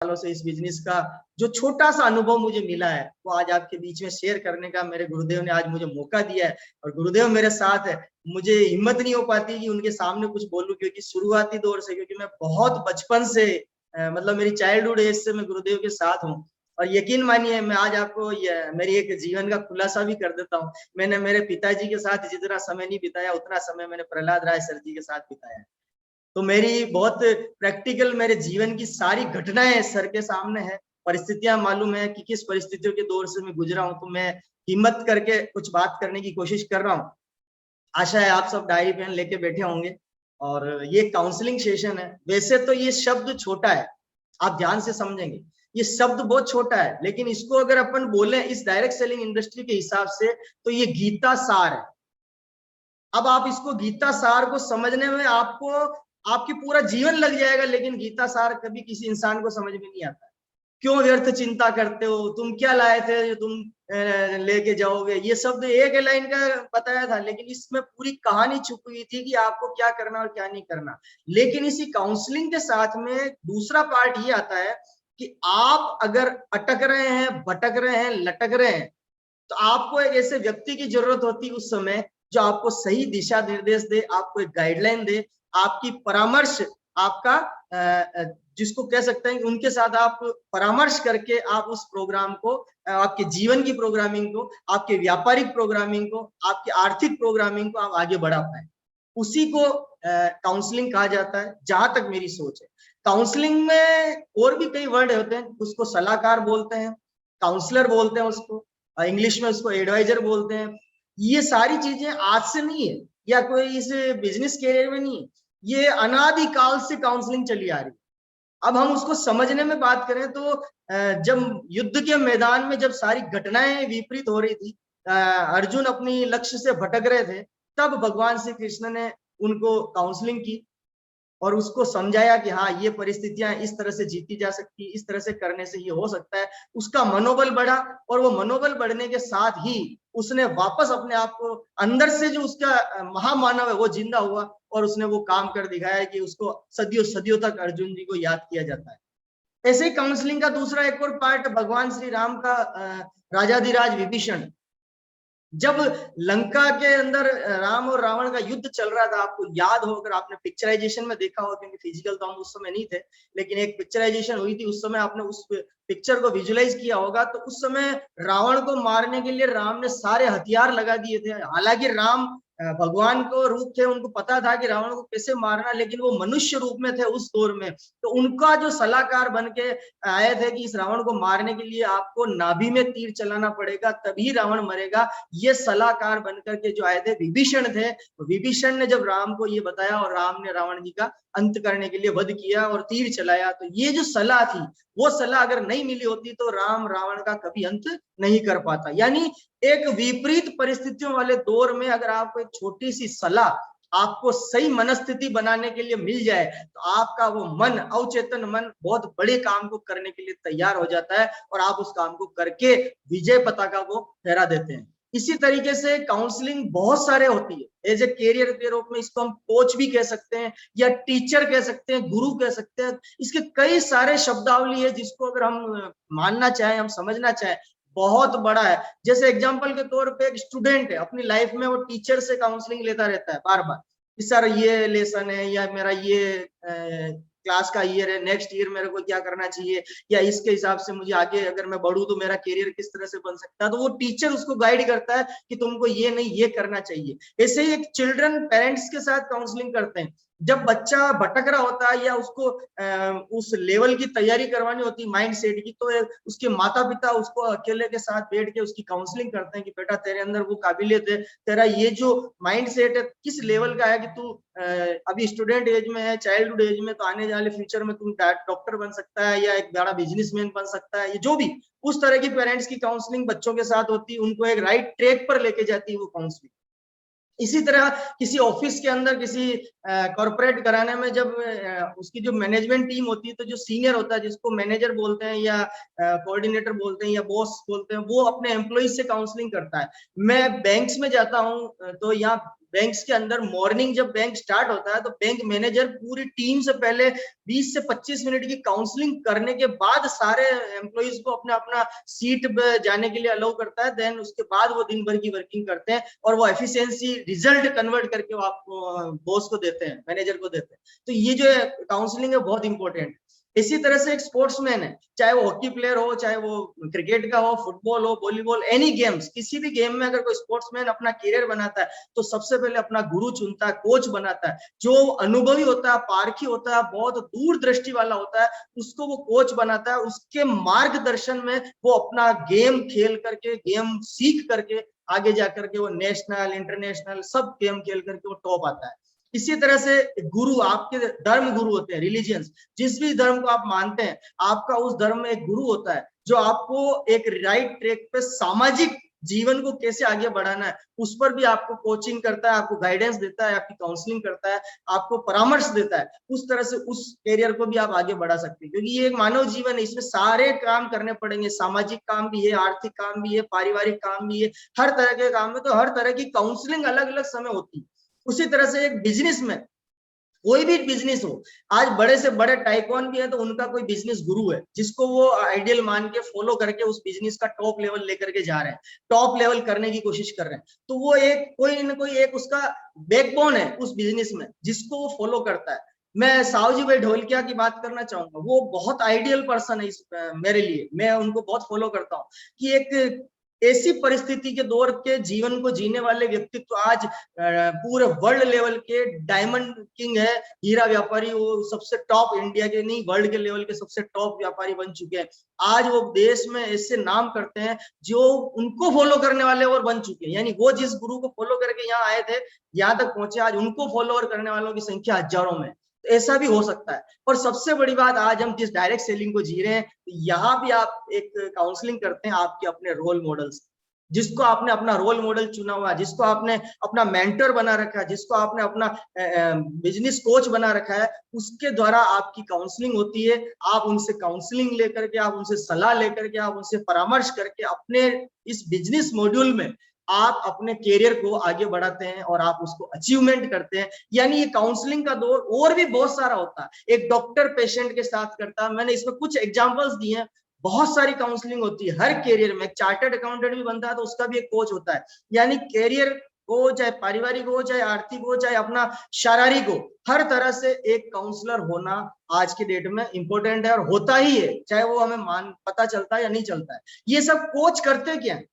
सालों से इस बिजनेस का जो छोटा सा अनुभव मुझे मिला है वो आज आपके बीच में शेयर करने का मेरे गुरुदेव ने आज मुझे मौका दिया है। और गुरुदेव मेरे साथ है, मुझे हिम्मत नहीं हो पाती कि उनके सामने कुछ बोलूं, क्योंकि शुरुआती दौर से, क्योंकि मैं बहुत बचपन से मतलब मेरी चाइल्डहुड एज से मैं गुरुदेव के साथ हूँ। और यकीन मानिए, मैं आज आपको मेरी एक जीवन का खुलासा भी कर देता हूँ। मैंने मेरे पिताजी के साथ जितना समय नहीं बिताया उतना समय मैंने प्रहलाद राय सर जी के साथ बिताया है। तो मेरी बहुत प्रैक्टिकल मेरे जीवन की सारी घटनाएं सर के सामने है। परिस्थितियां मालूम है कि किस परिस्थितियों के दौर से मैं गुजरा हूं, तो मैं हिम्मत करके कुछ बात करने की कोशिश कर रहा हूँ। आशा है आप सब डायरी पेन लेके बैठे होंगे। और ये काउंसलिंग सेशन है। वैसे तो ये शब्द छोटा है, आप ध्यान से समझेंगे, ये शब्द बहुत छोटा है, लेकिन इसको अगर अपन बोले इस डायरेक्ट सेलिंग इंडस्ट्री के हिसाब से तो ये गीता सार है। अब आप इसको गीता सार को समझने में आपको आपकी पूरा जीवन लग जाएगा, लेकिन गीता सार कभी किसी इंसान को समझ में नहीं आता। क्यों व्यर्थ चिंता करते हो, तुम क्या लाए थे जो तुम लेके जाओगे, ये शब्द एक लाइन का बताया था, लेकिन इसमें पूरी कहानी छुपी हुई थी कि आपको क्या करना और क्या नहीं करना। लेकिन इसी काउंसलिंग के साथ में दूसरा पार्ट ये आता है कि आप अगर अटक रहे हैं, भटक रहे हैं, लटक रहे हैं, तो आपको एक ऐसे व्यक्ति की जरूरत होती है उस समय जो आपको सही दिशा निर्देश दे, आपको एक गाइडलाइन दे, आपकी परामर्श, आपका जिसको कह सकते हैं उनके साथ आप परामर्श करके आप उस प्रोग्राम को, आपके जीवन की प्रोग्रामिंग को, आपके व्यापारिक प्रोग्रामिंग को, आपकी आर्थिक प्रोग्रामिंग को आप आगे बढ़ा पाए। उसी को काउंसलिंग कहा जाता है, जहां तक मेरी सोच है। काउंसलिंग में और भी कई वर्ड होते हैं, उसको सलाहकार बोलते हैं, काउंसलर बोलते हैं उसको, इंग्लिश में उसको एडवाइजर बोलते हैं। ये सारी चीजें आज से नहीं है या कोई इस बिजनेस कैरियर में नहीं है, ये अनादिकाल से काउंसलिंग चली आ रही है। अब हम उसको समझने में बात करें तो जब युद्ध के मैदान में जब सारी घटनाएं विपरीत हो रही थी, अर्जुन अपनी लक्ष्य से भटक रहे थे, तब भगवान श्री कृष्ण ने उनको काउंसलिंग की और उसको समझाया कि हाँ, ये परिस्थितियां इस तरह से जीती जा सकती, इस तरह से करने से ये हो सकता है। उसका मनोबल बढ़ा और वो मनोबल बढ़ने के साथ ही उसने वापस अपने आप को, अंदर से जो उसका महामानव है वो जिंदा हुआ और उसने वो काम कर दिखाया कि उसको सदियों सदियों तक अर्जुन जी को याद किया जाता है। ऐसे ही काउंसलिंग का दूसरा एक और पार्ट भगवान श्री राम का, राजाधिराज विभीषण, जब लंका के अंदर राम और रावण का युद्ध चल रहा था, आपको याद हो, अगर आपने पिक्चराइजेशन में देखा हो, क्योंकि फिजिकल तो हम उस समय नहीं थे, लेकिन एक पिक्चराइजेशन हुई थी उस समय, आपने उस पिक्चर को विजुलाइज किया होगा, तो उस समय रावण को मारने के लिए राम ने सारे हथियार लगा दिए थे। हालांकि राम भगवान को रूप थे, उनको पता था कि रावण को कैसे मारना, लेकिन वो मनुष्य रूप में थे उस दौर में। तो उनका जो सलाहकार बन के आए थे कि इस रावण को मारने के लिए आपको नाभि में तीर चलाना पड़ेगा, तभी रावण मरेगा, ये सलाहकार बनकर के जो आए थे विभीषण थे। विभीषण ने जब राम को ये बताया और राम ने रावण जी का अंत करने के लिए वध किया और तीर चलाया, तो ये जो सलाह थी, वो सलाह अगर नहीं मिली होती तो राम रावण का कभी अंत नहीं कर पाता। यानी एक विपरीत परिस्थितियों वाले दौर में अगर आपको एक छोटी सी सलाह आपको सही मनस्थिति बनाने के लिए मिल जाए, तो आपका वो मन, अवचेतन मन, बहुत बड़े काम को करने के लिए तैयार हो जाता है और आप उस काम को करके विजय पताका को फहरा देते हैं। इसी तरीके से काउंसलिंग बहुत सारे होती है एज ए कैरियर के रूप में, इसको हम कोच भी कह सकते हैं या टीचर कह सकते हैं, गुरु कह सकते हैं। इसके कई सारे शब्दावली है जिसको अगर हम मानना चाहें, हम समझना चाहें, बहुत बड़ा है। जैसे एग्जांपल के तौर पे एक स्टूडेंट है, अपनी लाइफ में वो टीचर से काउंसलिंग लेता रहता है बार बार, सर ये लेसन है या मेरा ये क्लास का ईयर है, नेक्स्ट ईयर मेरे को क्या करना चाहिए, या इसके हिसाब से मुझे आगे अगर मैं बढ़ूं तो मेरा करियर किस तरह से बन सकता है। तो वो टीचर उसको गाइड करता है कि तुमको ये नहीं ये करना चाहिए। ऐसे ही एक चिल्ड्रन पेरेंट्स के साथ काउंसलिंग करते हैं। जब बच्चा भटक रहा होता है या उसको उस लेवल की तैयारी करवानी होती है माइंड सेट की, तो उसके माता पिता उसको अकेले के साथ बैठ के उसकी काउंसलिंग करते हैं कि बेटा तेरे अंदर वो काबिलियत है, तेरा ये जो माइंड सेट है किस लेवल का है कि तू अभी स्टूडेंट एज में है, चाइल्डहुड एज में, तो आने वाले फ्यूचर में तुम डॉक्टर बन सकता है या एक बड़ा बिजनेसमैन बन सकता है। ये जो भी उस तरह की पेरेंट्स की काउंसलिंग बच्चों के साथ होती है, उनको एक राइट ट्रैक पर लेके जाती है वो काउंसलिंग। इसी तरह किसी ऑफिस के अंदर किसी कॉर्पोरेट कराने में जब उसकी जो मैनेजमेंट टीम होती है, तो जो सीनियर होता है जिसको मैनेजर बोलते हैं या कोऑर्डिनेटर बोलते हैं या बॉस बोलते हैं, वो अपने एम्प्लॉइज से काउंसलिंग करता है। मैं बैंक्स में जाता हूँ तो यहाँ बैंक्स के अंदर मॉर्निंग जब बैंक स्टार्ट होता है तो बैंक मैनेजर पूरी टीम से पहले 20 से 25 मिनट की काउंसलिंग करने के बाद सारे एम्प्लॉइज को अपना अपना सीट पे जाने के लिए अलाउ करता है। देन उसके बाद वो दिन भर की वर्किंग करते हैं और वो एफिशिएंसी रिजल्ट कन्वर्ट करके वो आपको बॉस को देते हैं, मैनेजर को देते हैं। तो ये जो है काउंसलिंग है बहुत इंपॉर्टेंट। इसी तरह से एक स्पोर्ट्समैन है, चाहे वो हॉकी प्लेयर हो, चाहे वो क्रिकेट का हो, फुटबॉल हो, वॉलीबॉल, एनी गेम्स, किसी भी गेम में अगर कोई स्पोर्ट्समैन अपना करियर बनाता है तो सबसे पहले अपना गुरु चुनता है, कोच बनाता है। जो अनुभवी होता है, पारखी होता है, बहुत दूरदृष्टि वाला होता है, उसको वो कोच बनाता है। उसके मार्गदर्शन में वो अपना गेम खेल करके, गेम सीख करके आगे जाकर के वो नेशनल, इंटरनेशनल सब गेम खेल करके वो टॉप आता है। इसी तरह से गुरु, आपके धर्म गुरु होते हैं, रिलीजियंस, जिस भी धर्म को आप मानते हैं, आपका उस धर्म में एक गुरु होता है जो आपको एक राइट ट्रैक पे सामाजिक जीवन को कैसे आगे बढ़ाना है उस पर भी आपको कोचिंग करता है, आपको गाइडेंस देता है, आपकी काउंसलिंग करता है, आपको परामर्श देता है। उस तरह से उस कैरियर को भी आप आगे बढ़ा सकते हैं, क्योंकि ये एक मानव जीवन है, इसमें सारे काम करने पड़ेंगे। सामाजिक काम भी है, आर्थिक काम भी है, पारिवारिक काम भी है, हर तरह के काम में तो हर तरह की काउंसलिंग अलग अलग समय होती है। उसी तरह से एक बिजनेस में, कोई भी बिजनेस हो, आज बड़े से बड़े टाइकॉन भी है तो उनका कोई बिजनेस गुरु है जिसको वो आइडियल मान के फॉलो करके उस बिजनेस का टॉप लेवल लेकर के जा रहे हैं, टॉप लेवल करने की कोशिश कर रहे हैं। तो वो एक कोई ना कोई एक उसका बैकबोन है उस बिजनेस में जिसको वो फॉलो करता है। मैं साहू भाई ढोलकिया की बात करना चाहूंगा, वो बहुत आइडियल पर्सन है इस मेरे लिए, मैं उनको बहुत फॉलो करता हूँ कि एक ऐसी परिस्थिति के दौर के जीवन को जीने वाले व्यक्तित्व आज पूरे वर्ल्ड लेवल के डायमंड किंग है, हीरा व्यापारी, वो सबसे टॉप, इंडिया के नहीं वर्ल्ड के लेवल के सबसे टॉप व्यापारी बन चुके हैं। आज वो देश में ऐसे नाम करते हैं जो उनको फॉलो करने वाले और बन चुके हैं, यानी वो जिस गुरु को फॉलो करके यहाँ आए थे, यहाँ तक पहुंचे, आज उनको फॉलोअर करने वालों की संख्या हजारों में। तो ऐसा भी हो सकता है। और सबसे बड़ी बात, आज हम जिस डायरेक्ट सेलिंग को जी रहे हैं, यहाँ भी आप एक काउंसलिंग करते हैं आपके अपने रोल मॉडल्स, जिसको आपने अपना रोल मॉडल चुना हुआ, जिसको आपने अपना मेंटर बना रखा है, जिसको आपने अपना बिजनेस कोच बना रखा है, उसके द्वारा आपकी काउंसलिंग होती है। आप उनसे काउंसलिंग लेकर के, आप उनसे सलाह लेकर के, आप उनसे परामर्श करके अपने इस बिजनेस मॉड्यूल में आप अपने कैरियर को आगे बढ़ाते हैं और आप उसको अचीवमेंट करते हैं। यानी ये काउंसलिंग का दौर और भी बहुत सारा होता है, एक डॉक्टर पेशेंट के साथ करता है। मैंने इसमें कुछ एग्जांपल्स दिए हैं, बहुत सारी काउंसलिंग होती है हर कैरियर में। चार्टर्ड अकाउंटेंट भी बनता है तो उसका भी एक कोच होता है। यानी कैरियर हो, चाहे पारिवारिक हो, चाहे आर्थिक हो, चाहे अपना शारीरिक हो, हर तरह से एक काउंसलर होना आज के डेट में इंपॉर्टेंट है और होता ही है, चाहे वो हमें पता चलता है या नहीं चलता है। ये सब कोच करते क्या है?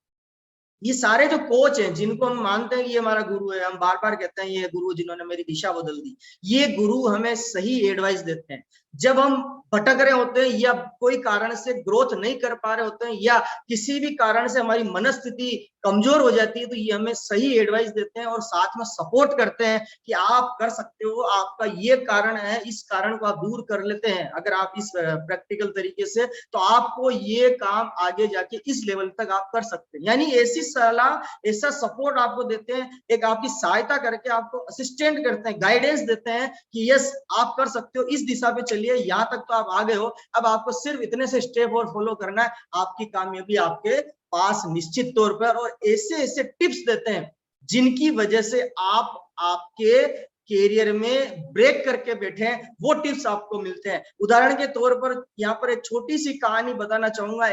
ये सारे जो कोच हैं जिनको हम मानते हैं कि ये हमारा गुरु है, हम बार बार कहते हैं ये गुरु जिन्होंने मेरी दिशा बदल दी, ये गुरु हमें सही एडवाइस देते हैं जब हम भटक रहे होते हैं या कोई कारण से ग्रोथ नहीं कर पा रहे होते हैं या किसी भी कारण से हमारी मनस्थिति कमजोर हो जाती है, तो ये हमें सही एडवाइस देते हैं और साथ में सपोर्ट करते हैं कि आप कर सकते हो, आपका ये कारण है, इस कारण को आप दूर कर लेते हैं अगर आप इस प्रैक्टिकल तरीके से, तो आपको ये काम आगे जाके इस लेवल तक आप कर सकते हैं। यानी ऐसी सलाह, ऐसा सपोर्ट आपको देते हैं, एक आपकी सहायता करके आपको असिस्टेंट करते हैं, गाइडेंस देते हैं कि यस आप कर सकते हो, इस दिशा पे चलिए, यहाँ तक तो आप आ गए हो, अब आपको सिर्फ इतने से स्टेप और फॉलो करना है, आपकी कामयाबी आपके पास निश्चित तौर पर। और ऐसे ऐसे टिप्स देते हैं जिनकी वजह से आप आपके कैरियर में ब्रेक करके बैठे हैं, वो टिप्स आपको मिलते हैं। उदाहरण के तौर पर यहाँ पर एक छोटी सी कहानी बताना चाहूंगा।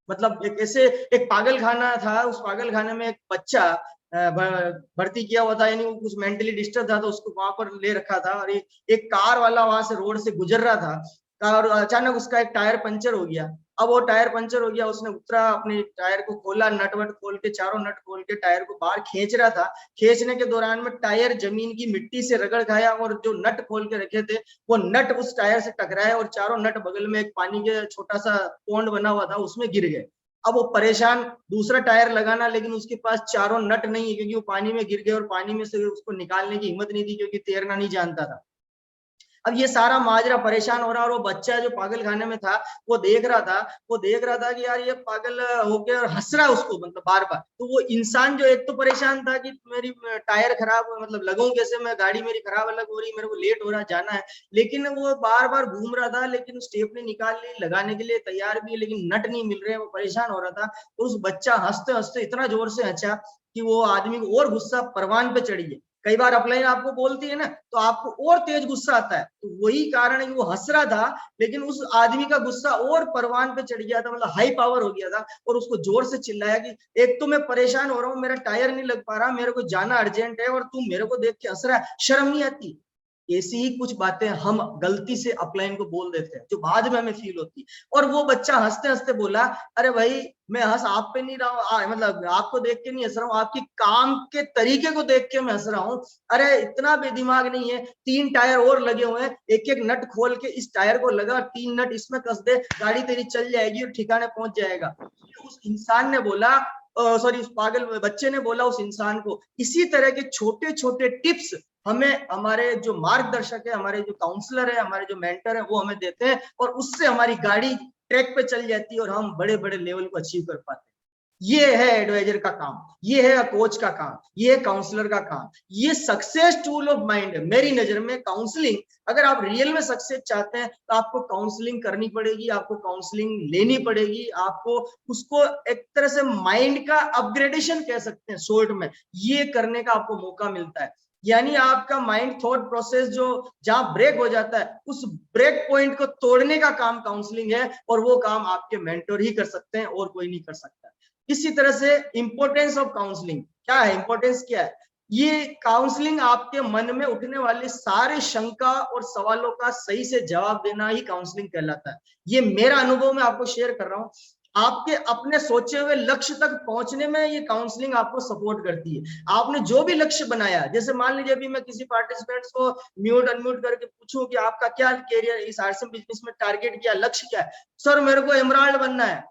मतलब एक ऐसे एक पागल खाना था, उस पागल खाने में एक बच्चा भर्ती किया हुआ था, यानी वो कुछ मेंटली डिस्टर्ब था, तो उसको वहां पर ले रखा था। और एक कार वाला वहां से रोड से गुजर रहा था और अचानक उसका एक टायर पंचर हो गया। अब वो टायर पंचर हो गया, उसने उतरा, अपने टायर को खोला, नट वट खोल के, चारों नट खोल के टायर को बाहर खींच रहा था। खींचने के दौरान में टायर जमीन की मिट्टी से रगड़ खाया और जो नट खोल के रखे थे वो नट उस टायर से टकराए और चारों नट बगल में एक पानी के छोटा सा पोंड बना हुआ था उसमें गिर गए। अब वो परेशान, दूसरा टायर लगाना, लेकिन उसके पास चारों नट नहीं है क्योंकि वो पानी में गिर गए और पानी में से उसको निकालने की हिम्मत नहीं थी क्योंकि तैरना नहीं जानता था। अब ये सारा माजरा, परेशान हो रहा, और वो बच्चा जो पागल खाने में था वो देख रहा था कि यार ये पागल हो गया और हंस रहा है उसको, मतलब बार बार। तो वो इंसान जो एक तो परेशान था कि मेरी टायर खराब, मतलब लगूं कैसे, मैं गाड़ी मेरी खराब अलग हो रही, मेरे को लेट हो रहा, जाना है, लेकिन वो बार बार घूम रहा था, लेकिन स्टेप नहीं निकाल ली, लगाने के लिए तैयार भी है लेकिन नट नहीं मिल रहे, वो परेशान हो रहा था। तो उस बच्चा हंसते हंसते इतना जोर से हंसा कि वो आदमी को और गुस्सा परवान पे चढ़िए। कई बार अपलाइन आपको बोलती है ना, तो आपको और तेज गुस्सा आता है। तो वही कारण है कि वो हंस रहा था, लेकिन उस आदमी का गुस्सा और परवान पे चढ़ गया था, मतलब हाई पावर हो गया था, और उसको जोर से चिल्लाया कि एक तो मैं परेशान हो रहा हूँ, मेरा टायर नहीं लग पा रहा, मेरे को जाना अर्जेंट है, और तू मेरे को देख के हंस रहा है, शर्म नहीं आती। ऐसी ही कुछ बातें हम गलती से अपलाइन को बोल देते हैं, जो बाद में हमें फील होती है। और वो बच्चा हंसते हंसते बोला, अरे भाई मैं हंस आप पे नहीं रहा हूँ, मतलब आपको देख के नहीं हंस रहा हूँ, आपकी काम के तरीके को देख के मैं हंस रहा हूँ। अरे इतना बेदिमाग नहीं है, 3 टायर और लगे हुए हैं, एक एक नट खोल के इस टायर को लगा, 3 नट इसमें कस दे, गाड़ी तेरी चल जाएगी और ठिकाने पहुंच जाएगा। उस इंसान ने बोला, सॉरी उस पागल बच्चे ने बोला उस इंसान को। इसी तरह के छोटे छोटे टिप्स हमें हमारे जो मार्गदर्शक है, हमारे जो काउंसलर है, हमारे जो मेंटर है, वो हमें देते हैं, और उससे हमारी गाड़ी ट्रैक पे चल जाती है और हम बड़े बड़े लेवल को अचीव कर पाते हैं। ये है एडवाइजर का काम, ये है कोच का काम, ये है काउंसलर का काम, ये सक्सेस टूल ऑफ माइंड है मेरी नजर में। काउंसलिंग, अगर आप रियल में सक्सेस चाहते हैं तो आपको काउंसलिंग करनी पड़ेगी, आपको काउंसलिंग लेनी पड़ेगी, आपको उसको एक तरह से माइंड का अपग्रेडेशन कह सकते हैं शॉर्ट में, ये करने का आपको मौका मिलता है। यानी आपका माइंड थॉट प्रोसेस जो जहां ब्रेक हो जाता है, उस ब्रेक पॉइंट को तोड़ने का काम काउंसलिंग है, और वो काम आपके मेंटर ही कर सकते हैं और कोई नहीं कर सकता। इसी तरह से इंपॉर्टेंस ऑफ काउंसलिंग क्या है, इंपॉर्टेंस क्या है? ये काउंसलिंग आपके मन में उठने वाले सारे शंका और सवालों का सही से जवाब देना ही काउंसलिंग कहलाता है। ये मेरा अनुभव मैं आपको शेयर कर रहा हूँ। आपके अपने सोचे हुए लक्ष्य तक पहुंचने में ये काउंसलिंग आपको सपोर्ट करती है। आपने जो भी लक्ष्य बनाया, जैसे मान लीजिए अभी मैं किसी पार्टिसिपेंट्स को म्यूट अनम्यूट करके पूछूं कि आपका क्या कैरियर इस आरसीएम बिजनेस में टारगेट, क्या लक्ष्य क्या है? सर मेरे को एमराल्ड बनना है।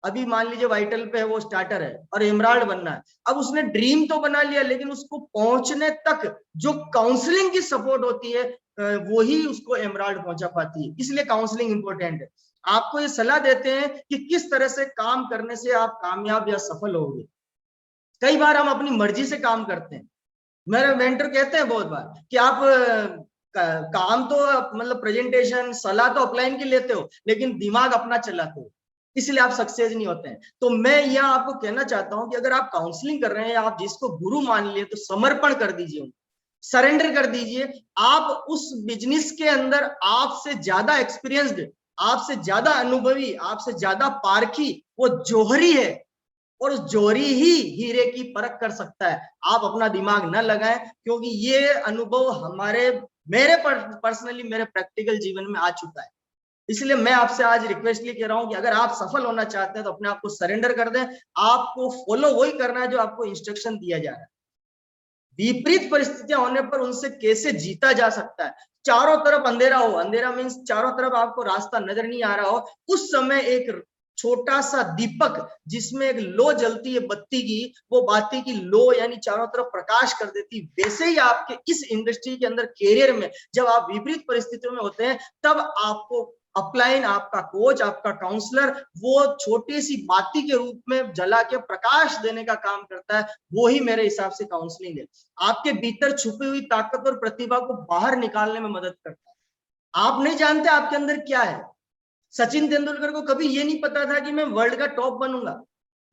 अभी मान लीजिए वाइटल पे है, वो स्टार्टर है और एमराल्ड बनना है। अब उसने ड्रीम तो बना लिया, लेकिन उसको पहुंचने तक जो काउंसलिंग की सपोर्ट होती है, वो ही उसको एमराल्ड पहुंचा पाती है। इसलिए काउंसलिंग इंपॉर्टेंट है। आपको ये सलाह देते हैं कि किस तरह से काम करने से आप कामयाब या सफल होंगे। कई बार हम अपनी मर्जी से काम करते हैं। मेरे मेंटर कहते हैं बहुत बार कि आप काम तो मतलब प्रेजेंटेशन सलाह तो अपलाइन की लेते हो, लेकिन दिमाग अपना चलाते हो, इसलिए आप सक्सेस नहीं होते हैं। तो मैं यहाँ आपको कहना चाहता हूं कि अगर आप काउंसलिंग कर रहे हैं, आप जिसको गुरु मान लिए, तो समर्पण कर दीजिए, सरेंडर कर दीजिए। आप उस बिजनेस के अंदर आपसे ज्यादा एक्सपीरियंस्ड, आपसे ज्यादा अनुभवी, आपसे ज्यादा पारखी वो जौहरी है, और उस जौहरी ही हीरे की परख कर सकता है। आप अपना दिमाग न लगाएं, क्योंकि ये अनुभव मेरे पर्सनली मेरे प्रैक्टिकल जीवन में आ चुका है। इसलिए मैं आपसे आज रिक्वेस्टली कह रहा हूं कि अगर आप सफल होना चाहते हैं तो अपने आप को सरेंडर कर दें। आपको फॉलो वही करना है जो आपको इंस्ट्रक्शन दिया जा रहा है। विपरीत परिस्थितियां होने पर उनसे कैसे जीता जा सकता है? चारों तरफ अंधेरा हो, अंधेरा मीन्स चारों तरफ आपको रास्ता नजर नहीं आ रहा हो, उस समय एक छोटा सा दीपक जिसमें एक लो जलती है बत्ती की, वो बाती की लो यानी चारों तरफ प्रकाश कर देती। वैसे ही आपके इस इंडस्ट्री के अंदर कैरियर में जब आप विपरीत परिस्थितियों में होते हैं, तब आपको अपलाइन, आपका कोच, आपका काउंसलर वो छोटी सी बाती के रूप में जला के प्रकाश देने का काम करता है। वो ही मेरे हिसाब से काउंसलिंग है। आपके भीतर छुपी हुई ताकत और प्रतिभा को बाहर निकालने में मदद करता है। आप नहीं जानते आपके अंदर क्या है। सचिन तेंदुलकर को कभी ये नहीं पता था कि मैं वर्ल्ड का टॉप बनूंगा,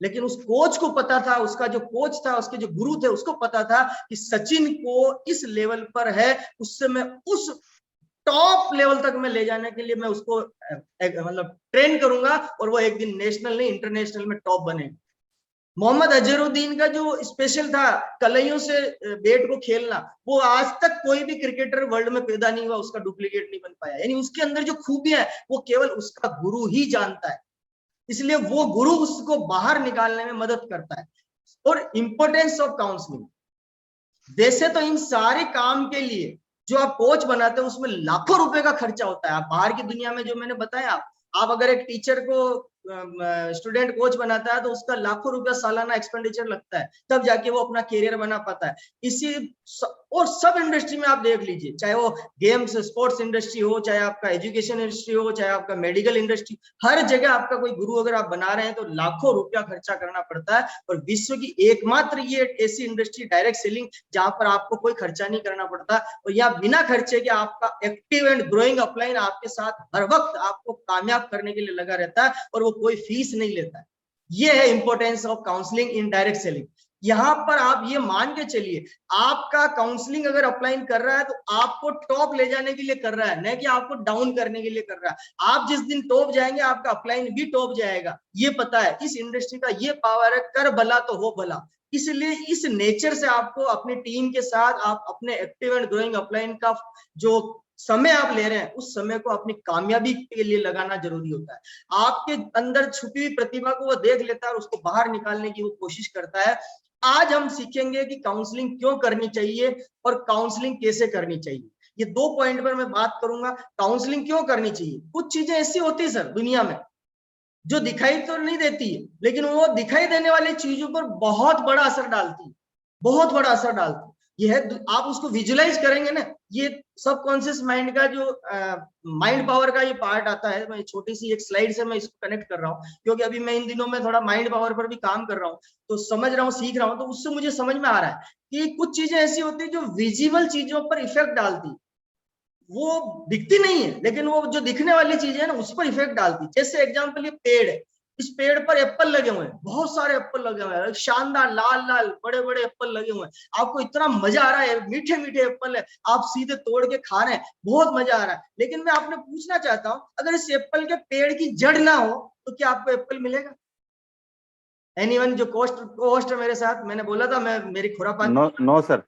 लेकिन उस कोच को पता था, उसका जो कोच था, उसके जो गुरु थे, उसको पता था कि सचिन को इस लेवल पर है, उससे मैं उस टॉप लेवल तक मैं ले जाने के लिए मैं उसको मतलब ट्रेन करूंगा, और वो एक दिन नेशनल नहीं इंटरनेशनल में टॉप बनेगा। मोहम्मद अजहरुद्दीन का जो स्पेशल था कलाइयों से बैट को खेलना, वो आज तक कोई भी क्रिकेटर वर्ल्ड में पैदा नहीं हुआ, उसका डुप्लीकेट नहीं बन पाया। यानी उसके अंदर जो खूबियां है वो केवल उसका गुरु ही जानता है, इसलिए वो गुरु उसको बाहर निकालने में मदद करता है। और इंपॉर्टेंस ऑफ काउंसलिंग, वैसे तो इन सारे काम के लिए जो आप कोच बनाते हो उसमें लाखों रुपए का खर्चा होता है। आप बाहर की दुनिया में जो मैंने बताया, आप अगर एक टीचर को स्टूडेंट कोच बनाता है तो उसका लाखों रुपया सालाना एक्सपेंडिचर लगता है, तब जाके वो अपना कैरियर बना पाता है। इसी और सब इंडस्ट्री में आप देख लीजिए, चाहे वो गेम्स स्पोर्ट्स इंडस्ट्री हो, चाहे आपका एजुकेशन इंडस्ट्री हो, चाहे आपका मेडिकल इंडस्ट्री, हर जगह आपका कोई गुरु अगर आप बना रहे हैं तो लाखों रुपया खर्चा करना पड़ता है। और विश्व की एकमात्र ये ऐसी इंडस्ट्री डायरेक्ट सेलिंग जहां पर आपको कोई खर्चा नहीं करना पड़ता, और यहाँ बिना खर्चे के आपका एक्टिव एंड ग्रोइंग अपलाइन आपके साथ हर वक्त आपको कामयाब करने के लिए लगा रहता है, और वो कोई फीस नहीं लेता है। ये है importance of counselling in direct selling. यहाँ पर आप ये मान के चलिए, आपका काउंसलिंग अगर अप्लाई कर रहा है तो आपको टॉप ले जाने के लिए कर रहा है, नहीं कि आपको डाउन करने के लिए कर रहा है। आप जिस दिन टॉप जाएंगे आपका अपलाइन भी टॉप जाएगा, ये पता है। इस इंडस्ट्री का ये पावर है, कर भला तो हो भला। इसलिए इस नेचर से आपको अपनी टीम के साथ आप अपने एक्टिव एंड ग्रोइंग अपलाइन का जो समय आप ले रहे हैं उस समय को अपनी कामयाबी के लिए लगाना जरूरी होता है। आपके अंदर छुपी हुई प्रतिभा को वो देख लेता है और उसको बाहर निकालने की वो कोशिश करता है। आज हम सीखेंगे कि काउंसलिंग क्यों करनी चाहिए और काउंसलिंग कैसे करनी चाहिए। ये 2 पॉइंट पर मैं बात करूंगा। काउंसलिंग क्यों करनी चाहिए? कुछ चीजें ऐसी होती है सर दुनिया में जो दिखाई तो नहीं देती है, लेकिन वो दिखाई देने वाली चीजों पर बहुत बड़ा असर डालती है, बहुत बड़ा असर डालती है। ये है, आप उसको विजुलाइज करेंगे ना, ये सबकॉन्शियस माइंड का जो माइंड पावर का ये पार्ट आता है। मैं छोटी सी एक स्लाइड से मैं इसको कनेक्ट कर रहा हूँ, क्योंकि अभी मैं इन दिनों में थोड़ा माइंड पावर पर भी काम कर रहा हूँ, तो समझ रहा हूँ, सीख रहा हूँ, तो उससे मुझे समझ में आ रहा है कि कुछ चीजें ऐसी होती है जो विजिबल चीजों पर इफेक्ट डालती, वो दिखती नहीं है, लेकिन वो जो दिखने वाली चीज है ना उस पर इफेक्ट डालती। जैसे एग्जांपल, ये पेड़ है, इस पेड़ पर एप्पल लगे हुए हैं, बहुत सारे एप्पल लगे हुए हैं, शानदार लाल लाल बड़े बड़े एप्पल लगे हुए हैं। आपको इतना मजा आ रहा है, मीठे मीठे एप्पल है, आप सीधे तोड़ के खा रहे हैं, बहुत मजा आ रहा है। लेकिन मैं आपने पूछना चाहता हूँ, अगर इस एप्पल के पेड़ की जड़ ना हो तो क्या आपको एप्पल मिलेगा? एनीवन जो होस्ट है मेरे साथ, मैंने बोला था मैं मेरी खुरापात। No sir.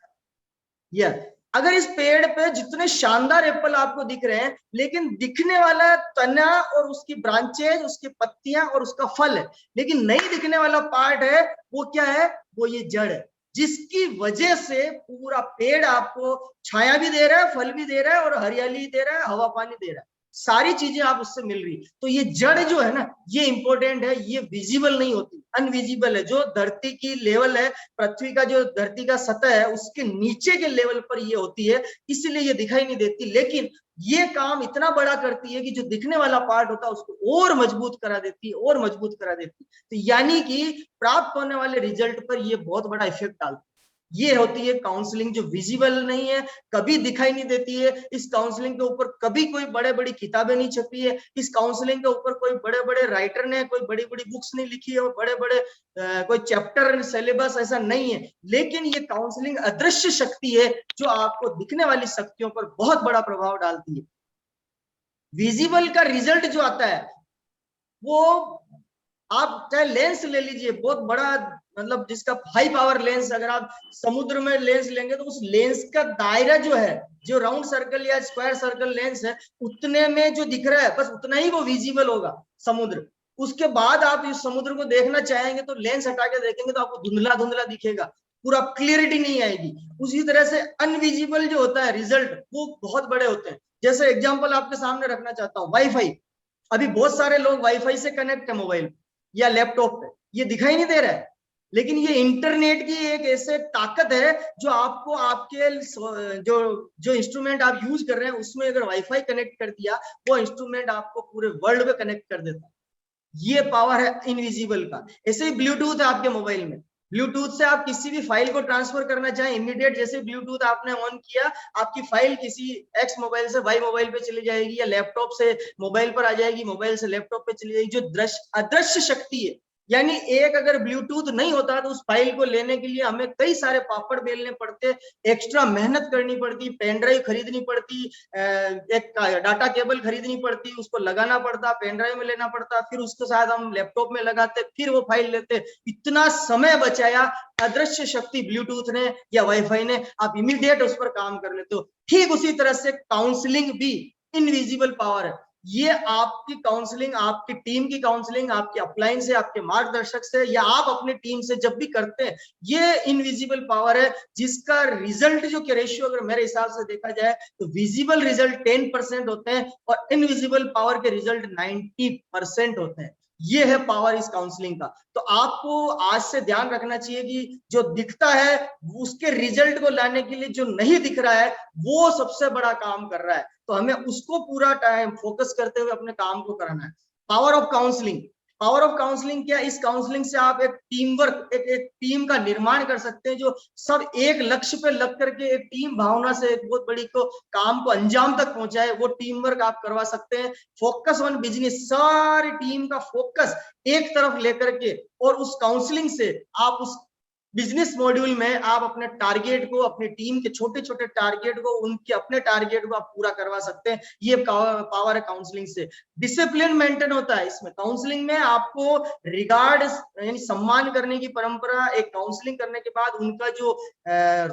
या अगर इस पेड़ पे जितने शानदार एप्पल आपको दिख रहे हैं, लेकिन दिखने वाला तना और उसकी ब्रांचेज, उसकी पत्तियां और उसका फल है, लेकिन नहीं दिखने वाला पार्ट है, वो क्या है? वो ये जड़ है, जिसकी वजह से पूरा पेड़ आपको छाया भी दे रहा है, फल भी दे रहा है और हरियाली दे रहा है, हवा पानी दे रहा है, सारी चीजें आप उससे मिल रही। तो ये जड़ जो है ना, ये इंपॉर्टेंट है, ये विजिबल नहीं होती, अनविजिबल है। जो धरती की लेवल है, पृथ्वी का जो धरती का सतह है उसके नीचे के लेवल पर ये होती है, इसलिए ये दिखाई नहीं देती। लेकिन ये काम इतना बड़ा करती है कि जो दिखने वाला पार्ट होता है उसको और मजबूत करा देती है, और मजबूत करा देती है। तो यानी कि प्राप्त होने वाले रिजल्ट पर ये बहुत बड़ा इफेक्ट डालती है। ये होती है काउंसलिंग जो विजिबल नहीं है, कभी दिखाई नहीं देती है। इस काउंसलिंग के ऊपर कभी कोई बड़े बड़ी किताबें नहीं छपी है, इस काउंसलिंग के ऊपर कोई बड़े बड़े राइटर ने कोई बड़ी बड़ी बुक्स नहीं लिखी है, बड़े बड़े कोई चैप्टर सिलेबस ऐसा नहीं है। लेकिन ये काउंसलिंग अदृश्य शक्ति है जो आपको दिखने वाली शक्तियों पर बहुत बड़ा प्रभाव डालती है। विजिबल का रिजल्ट जो आता है वो, आप चाहे लेंस ले लीजिए, बहुत बड़ा, मतलब जिसका हाई पावर लेंस, अगर आप समुद्र में लेंस लेंगे तो उस लेंस का दायरा जो है, जो राउंड सर्कल या स्क्वायर सर्कल लेंस है, उतने में जो दिख रहा है बस उतना ही वो विजिबल होगा समुद्र। उसके बाद आप इस समुद्र को देखना चाहेंगे तो लेंस हटा के देखेंगे तो आपको धुंधला धुंधला दिखेगा, पूरा क्लियरिटी नहीं आएगी। उसी तरह से अनविजिबल जो होता है रिजल्ट, वो बहुत बड़े होते हैं। जैसे एग्जाम्पल आपके सामने रखना चाहता हूँ, वाईफाई। अभी बहुत सारे लोग वाईफाई से कनेक्ट है मोबाइल या लैपटॉप पे, ये दिखाई नहीं दे रहा है, लेकिन ये इंटरनेट की एक ऐसे ताकत है जो आपको आपके जो जो इंस्ट्रूमेंट आप यूज कर रहे हैं उसमें अगर वाईफाई कनेक्ट कर दिया, वो इंस्ट्रूमेंट आपको पूरे वर्ल्ड में कनेक्ट कर देता है। ये पावर है इनविजिबल का। ऐसे ही ब्लूटूथ है आपके मोबाइल में, ब्लूटूथ से आप किसी भी फाइल को ट्रांसफर करना चाहें, इमीडिएट जैसे ब्लूटूथ आपने ऑन किया, आपकी फाइल किसी एक्स मोबाइल से वाई मोबाइल पे चली जाएगी, या लैपटॉप से मोबाइल पर आ जाएगी, मोबाइल से लैपटॉप पे चली जाएगी। जो अदृश्य शक्ति है, यानी एक अगर ब्लूटूथ नहीं होता तो उस फाइल को लेने के लिए हमें कई सारे पापड़ बेलने पड़ते, एक्स्ट्रा मेहनत करनी पड़ती, पेन ड्राइव खरीदनी पड़ती, एक डाटा केबल खरीदनी पड़ती, उसको लगाना पड़ता, पेन ड्राइव में लेना पड़ता, फिर उसके साथ हम लैपटॉप में लगाते, फिर वो फाइल लेते। इतना समय बचाया अदृश्य शक्ति ब्लूटूथ ने या वाईफाई ने, आप इमीडिएट उस पर काम कर लेते हो। ठीक उसी तरह से काउंसलिंग भी इनविजिबल पावर है। ये आपकी काउंसलिंग, आपकी टीम की काउंसलिंग, आपके अपलाइन से, आपके मार्गदर्शक से, या आप अपनी टीम से जब भी करते हैं, ये इनविजिबल पावर है जिसका रिजल्ट जो कि रेशियो अगर मेरे हिसाब से देखा जाए तो विजिबल रिजल्ट 10% होते हैं और इनविजिबल पावर के रिजल्ट 90% होते हैं। ये है पावर इस काउंसलिंग का। तो आपको आज से ध्यान रखना चाहिए कि जो दिखता है उसके रिजल्ट को लाने के लिए जो नहीं दिख रहा है वो सबसे बड़ा काम कर रहा है, तो हमें उसको पूरा टाइम फोकस करते हुए अपने काम को करना है। Power of counselling, power of counselling क्या? इस काउंसलिंग से आप एक टीम वर्क, एक टीम का निर्माण कर सकते हैं, जो सब एक लक्ष्य पे लग करके एक टीम भावना से एक बहुत बड़ी को काम को अंजाम तक पहुंचाए, वो टीम वर्क आप करवा सकते हैं। फोकस ऑन बिजनेस, सारी टीम का फोकस एक तरफ लेकर के, और उस काउंसलिंग से आप उस बिजनेस मॉड्यूल में आप अपने टारगेट को, अपनी टीम के छोटे छोटे टारगेट को, उनके अपने टारगेट को आप पूरा करवा सकते हैं। ये पावर है काउंसलिंग से। डिसिप्लिन मेंटेन होता है इसमें। काउंसलिंग में आपको रिगार्ड यानी सम्मान करने की परंपरा, एक काउंसलिंग करने के बाद उनका जो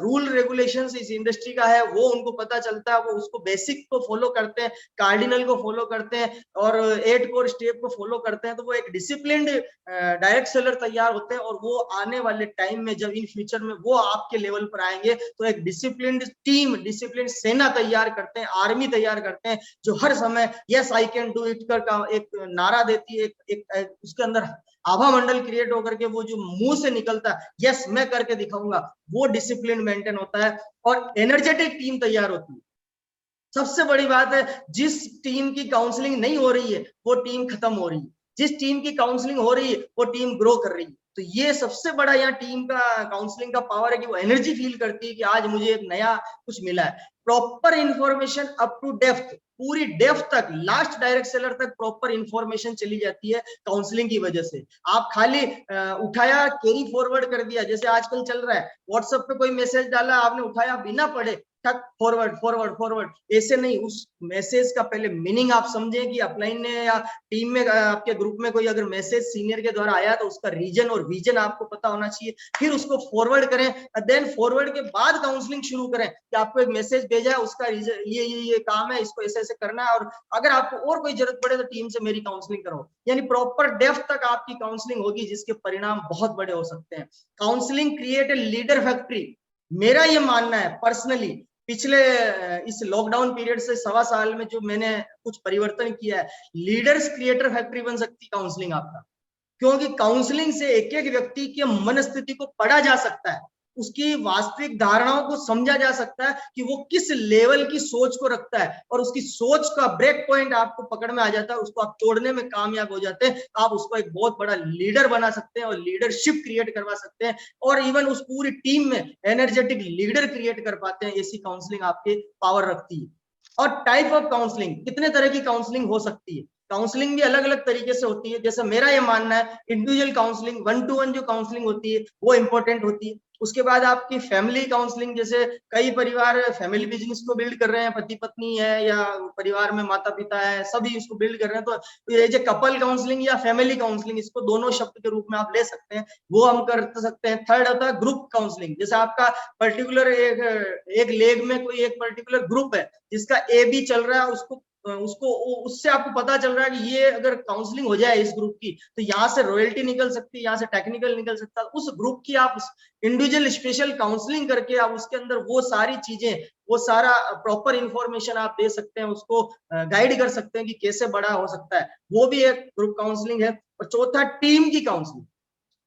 रूल रेगुलेशंस इस इंडस्ट्री का है वो उनको पता चलता है, वो उसको बेसिक को फॉलो करते हैं, कार्डिनल को फॉलो करते हैं और 8 कोर स्टेप को फॉलो करते हैं, तो वो एक डिसिप्लिन्ड डायरेक्ट सेलर तैयार होते हैं। और वो आने वाले टाइम में जब इन फ्यूचर में वो आपके लेवल पर आएंगे तो एक डिसिप्लिन्ड टीम, डिसिप्लिन सेना तैयार करते हैं, आर्मी तैयार करते हैं, जो हर समय yes I can do it का एक नारा देती है, एक उसके अंदर आभा मंडल क्रिएट होकर के वो जो मुंह से निकलता है यस मैं करके दिखाऊंगा, वो डिसिप्लिन मेंटेन होता है और एनर्जेटिक टीम तैयार होती है। सबसे बड़ी बात है, जिस टीम की काउंसलिंग नहीं हो रही है वो टीम खत्म हो रही है, जिस टीम की काउंसलिंग हो रही है वो टीम ग्रो कर रही है। तो ये सबसे बड़ा यहाँ टीम का काउंसलिंग का पावर है कि वो एनर्जी फील करती है कि आज मुझे एक नया कुछ मिला है। Proper information up to depth, पूरी डेप्थ तक, लास्ट डायरेक्ट सेलर तक प्रॉपर इंफॉर्मेशन चली जाती है काउंसलिंग की वजह से। आप खाली उठाया, कैरी फॉरवर्ड कर दिया, जैसे आजकल चल रहा है, व्हाट्सएप पे कोई मैसेज डाला, आपने उठाया बिना पढ़े, ठक फॉरवर्ड फॉरवर्ड फॉरवर्ड, ऐसे नहीं। उस मैसेज का पहले मीनिंग आप समझें कि अपलाइन ने या टीम में आपके ग्रुप में कोई अगर मैसेज सीनियर के द्वारा आया तो उसका रीजन और विजन आपको पता होना चाहिए, फिर उसको फॉरवर्ड करें। देन फॉरवर्ड के बाद काउंसलिंग शुरू करें कि आपको एक मैसेज भेजा है, उसका रीजन ये काम है, इसको ऐसे ऐसे करना है, और अगर आपको और कोई जरूरत पड़े तो टीम से मेरी काउंसलिंग करो। यानी प्रॉपर डेप्थ तक आपकी काउंसलिंग होगी, जिसके परिणाम बहुत बड़े हो सकते हैं। Counselling create a leader factory. मेरा ये मानना है पर्सनली, पिछले इस लॉकडाउन पीरियड से 1.25 साल में जो मैंने कुछ परिवर्तन किया है, लीडर्स क्रिएटर फैक्ट्री बन सकती है काउंसलिंग आपका। क्योंकि काउंसलिंग से एक एक व्यक्ति की मनस्थिति को पढ़ा जा सकता है, उसकी वास्तविक धारणाओं को समझा जा सकता है कि वो किस लेवल की सोच को रखता है, और उसकी सोच का ब्रेक पॉइंट आपको पकड़ में आ जाता है, उसको आप तोड़ने में कामयाब हो जाते हैं, आप उसको एक बहुत बड़ा लीडर बना सकते हैं और लीडरशिप क्रिएट करवा सकते हैं, और इवन उस पूरी टीम में एनर्जेटिक लीडर क्रिएट कर पाते हैं। ऐसी काउंसलिंग आपके पावर रखती है। और टाइप ऑफ काउंसलिंग, कितने तरह की काउंसलिंग हो सकती है? काउंसलिंग भी अलग अलग तरीके से होती है। जैसे मेरा ये मानना है, इंडिविजुअल काउंसलिंग, 1-to-1 जो काउंसलिंग होती है वो इंपॉर्टेंट होती है। उसके बाद आपकी फैमिली काउंसलिंग, जैसे कई परिवार फैमिली बिजनेस को बिल्ड कर रहे हैं, पति पत्नी है या परिवार में माता पिता है, सभी इसको बिल्ड कर रहे हैं, तो ये जो कपल काउंसलिंग या फैमिली काउंसलिंग, इसको दोनों शब्द के रूप में आप ले सकते हैं, वो हम कर सकते हैं। थर्ड होता है ग्रुप काउंसलिंग। जैसे आपका पर्टिकुलर एक लेग में कोई एक पर्टिकुलर ग्रुप है जिसका ए बी चल रहा है, उसको उससे आपको पता चल रहा है कि ये अगर काउंसलिंग हो जाए इस ग्रुप की तो यहाँ से रॉयल्टी निकल सकती है, यहाँ से टेक्निकल निकल सकता है। उस ग्रुप की आप इंडिविजुअल स्पेशल काउंसलिंग करके आप उसके अंदर वो सारी चीजें, वो सारा प्रॉपर इंफॉर्मेशन आप दे सकते हैं, उसको गाइड कर सकते हैं कि कैसे बड़ा हो सकता है, वो भी एक ग्रुप काउंसलिंग है। और चौथा टीम की काउंसलिंग,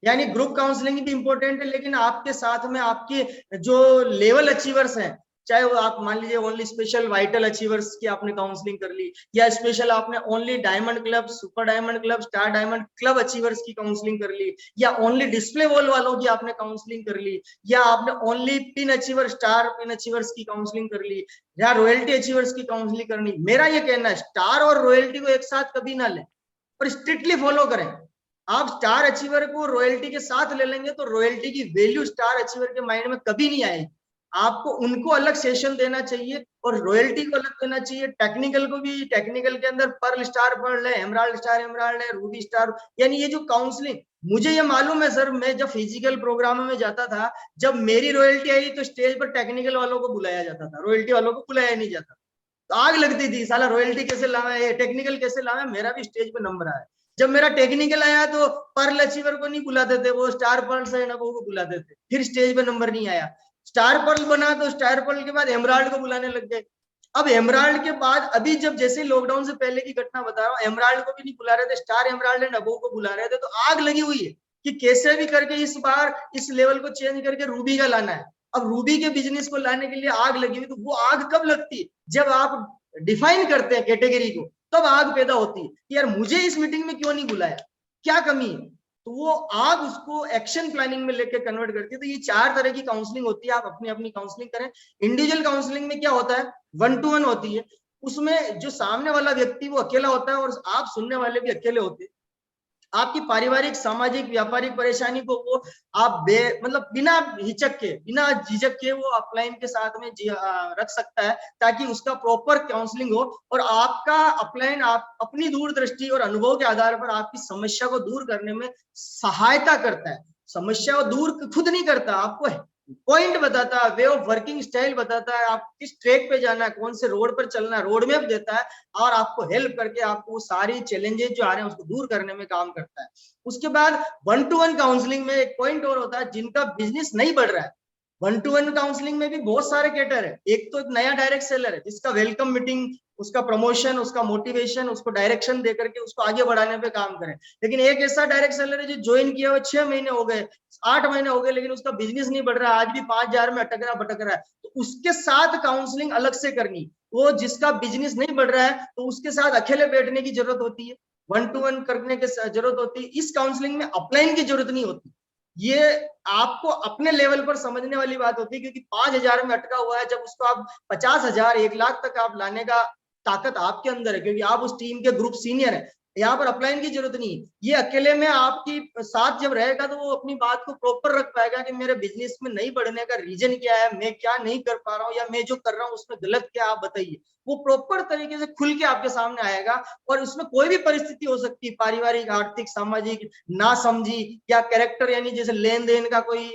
यानी ग्रुप काउंसलिंग भी इंपॉर्टेंट है, लेकिन आपके साथ में आपके जो लेवल अचीवर्स हैं, चाहे वो आप मान लीजिए ओनली स्पेशल वाइटल अचीवर्स की आपने काउंसलिंग कर ली, या स्पेशल आपने only diamond club, super diamond club, star diamond club achievers की काउंसलिंग कर ली, या ओनली डिस्प्ले वॉल वालों की आपने काउंसलिंग कर ली, या आपने only pin achiever, star pin achievers की काउंसलिंग कर ली, या रॉयल्टी अचीवर्स की काउंसलिंग करनी। मेरा ये कहना है, स्टार और रॉयल्टी को एक साथ कभी ना लें और स्ट्रिक्टली फॉलो करें। आप स्टार अचीवर को रॉयल्टी के साथ ले लेंगे तो रॉयल्टी की वैल्यू स्टार अचीवर के माइंड में कभी नहीं आएगी। आपको उनको अलग सेशन देना चाहिए और रॉयल्टी को अलग देना चाहिए। टेक्निकल को भी, टेक्निकल के अंदर पर्ल स्टार पर्ल है, एमराल्ड स्टार है, रूबी स्टार, यानी ये जो काउंसलिंग, मुझे ये मालूम है सर, मैं जब फिजिकल प्रोग्राम में जाता था, जब मेरी रॉयल्टी आई तो स्टेज पर टेक्निकल वालों को बुलाया जाता था, रॉयल्टी वालों को बुलाया नहीं जाता। तो आग लगती थी, साला रॉयल्टी कैसे लावा है, टेक्निकल कैसे लावा है, मेरा भी स्टेज पे नंबर आया। जब मेरा टेक्निकल आया तो पर्ल अचीवर को नहीं बुलाते थे, वो स्टार पर्ल से ना को बुलाते थे, फिर स्टेज पे नंबर नहीं आया। स्टार पर्ल बना तो स्टार पर्ल के बाद एमराल्ड को बुलाने लग गए। अब एमराल्ड के बाद अभी जब जैसे लॉकडाउन से पहले की घटना बता रहा हूँ, एमराल्ड को भी नहीं बुला रहे थे, स्टार एमराल्ड एंड अबोव को बुला रहे थे। तो आग लगी हुई है कि कैसे भी करके इस बार इस लेवल को चेंज करके रूबी का लाना है। अब रूबी के बिजनेस को लाने के लिए आग लगी हुई। तो वो आग कब लगती है? जब आप डिफाइन करते हैं कैटेगरी को, तब आग पैदा होती है कि यार मुझे इस मीटिंग में क्यों नहीं बुलाया, क्या कमी है। तो वो आग उसको एक्शन प्लानिंग में लेके कन्वर्ट करती है। तो ये 4 तरह की काउंसलिंग होती है, आप अपनी अपनी काउंसलिंग करें। इंडिविजुअल काउंसलिंग में क्या होता है, 1-to-1 होती है। उसमें जो सामने वाला व्यक्ति वो अकेला होता है और आप सुनने वाले भी अकेले होते हैं। आपकी पारिवारिक, सामाजिक, व्यापारिक परेशानी को वो आप मतलब बिना हिचक के, बिना झिझक के वो अपलाइन के साथ में रख सकता है, ताकि उसका प्रॉपर काउंसलिंग हो। और आपका अपलाइन आप अपनी दूरदृष्टि और अनुभव के आधार पर आपकी समस्या को दूर करने में सहायता करता है। समस्या को दूर खुद नहीं करता, आपको पॉइंट बताता है, वे ऑफ वर्किंग स्टाइल बताता है, आप किस ट्रैक पे जाना है, कौन से रोड पर चलना है, रोड मैप देता है, और आपको हेल्प करके आपको सारी चैलेंजेस जो आ रहे हैं उसको दूर करने में काम करता है। उसके बाद 1-to-1 काउंसलिंग में एक पॉइंट और होता है, जिनका बिजनेस नहीं बढ़ रहा है। 1-to-1 काउंसलिंग में भी बहुत सारे कैटर है। एक तो एक नया डायरेक्ट सेलर है जिसका वेलकम मीटिंग, उसका प्रमोशन, उसका मोटिवेशन, उसको डायरेक्शन देकर के उसको आगे बढ़ाने पे काम करें। लेकिन एक ऐसा डायरेक्ट सेलर है जो ज्वाइन किया हुआ 6 महीने हो गए, 8 महीने हो गए, लेकिन उसका बिजनेस नहीं बढ़ रहा, आज भी 5,000 में अटक रहा भटक रहा है। तो उसके साथ काउंसलिंग अलग से करनी। वो जिसका बिजनेस नहीं बढ़ रहा है तो उसके साथ अकेले बैठने की जरूरत होती है, 1-to-1 करने की जरूरत होती है। इस काउंसलिंग में अपलाइन की जरूरत नहीं होती। ये आपको अपने लेवल पर समझने वाली बात होती है, क्योंकि 5,000 में अटका हुआ है, जब उसको आप 50,000, 1 लाख तक आप लाने का ताकत आपके अंदर है, क्योंकि आप उस टीम के ग्रुप सीनियर है। यहाँ पर अपलाइन की जरूरत नहीं है। ये अकेले में आपकी साथ जब रहेगा तो वो अपनी बात को प्रॉपर रख पाएगा कि मेरे बिजनेस में नहीं बढ़ने का रीजन क्या है, मैं क्या नहीं कर पा रहा हूँ, या मैं जो कर रहा हूँ उसमें गलत क्या, आप बताइए। वो प्रॉपर तरीके से खुल के आपके सामने आएगा। और उसमें कोई भी परिस्थिति हो सकती है, पारिवारिक, आर्थिक, सामाजिक, ना समझी, या कैरेक्टर, यानी जैसे लेन देन का कोई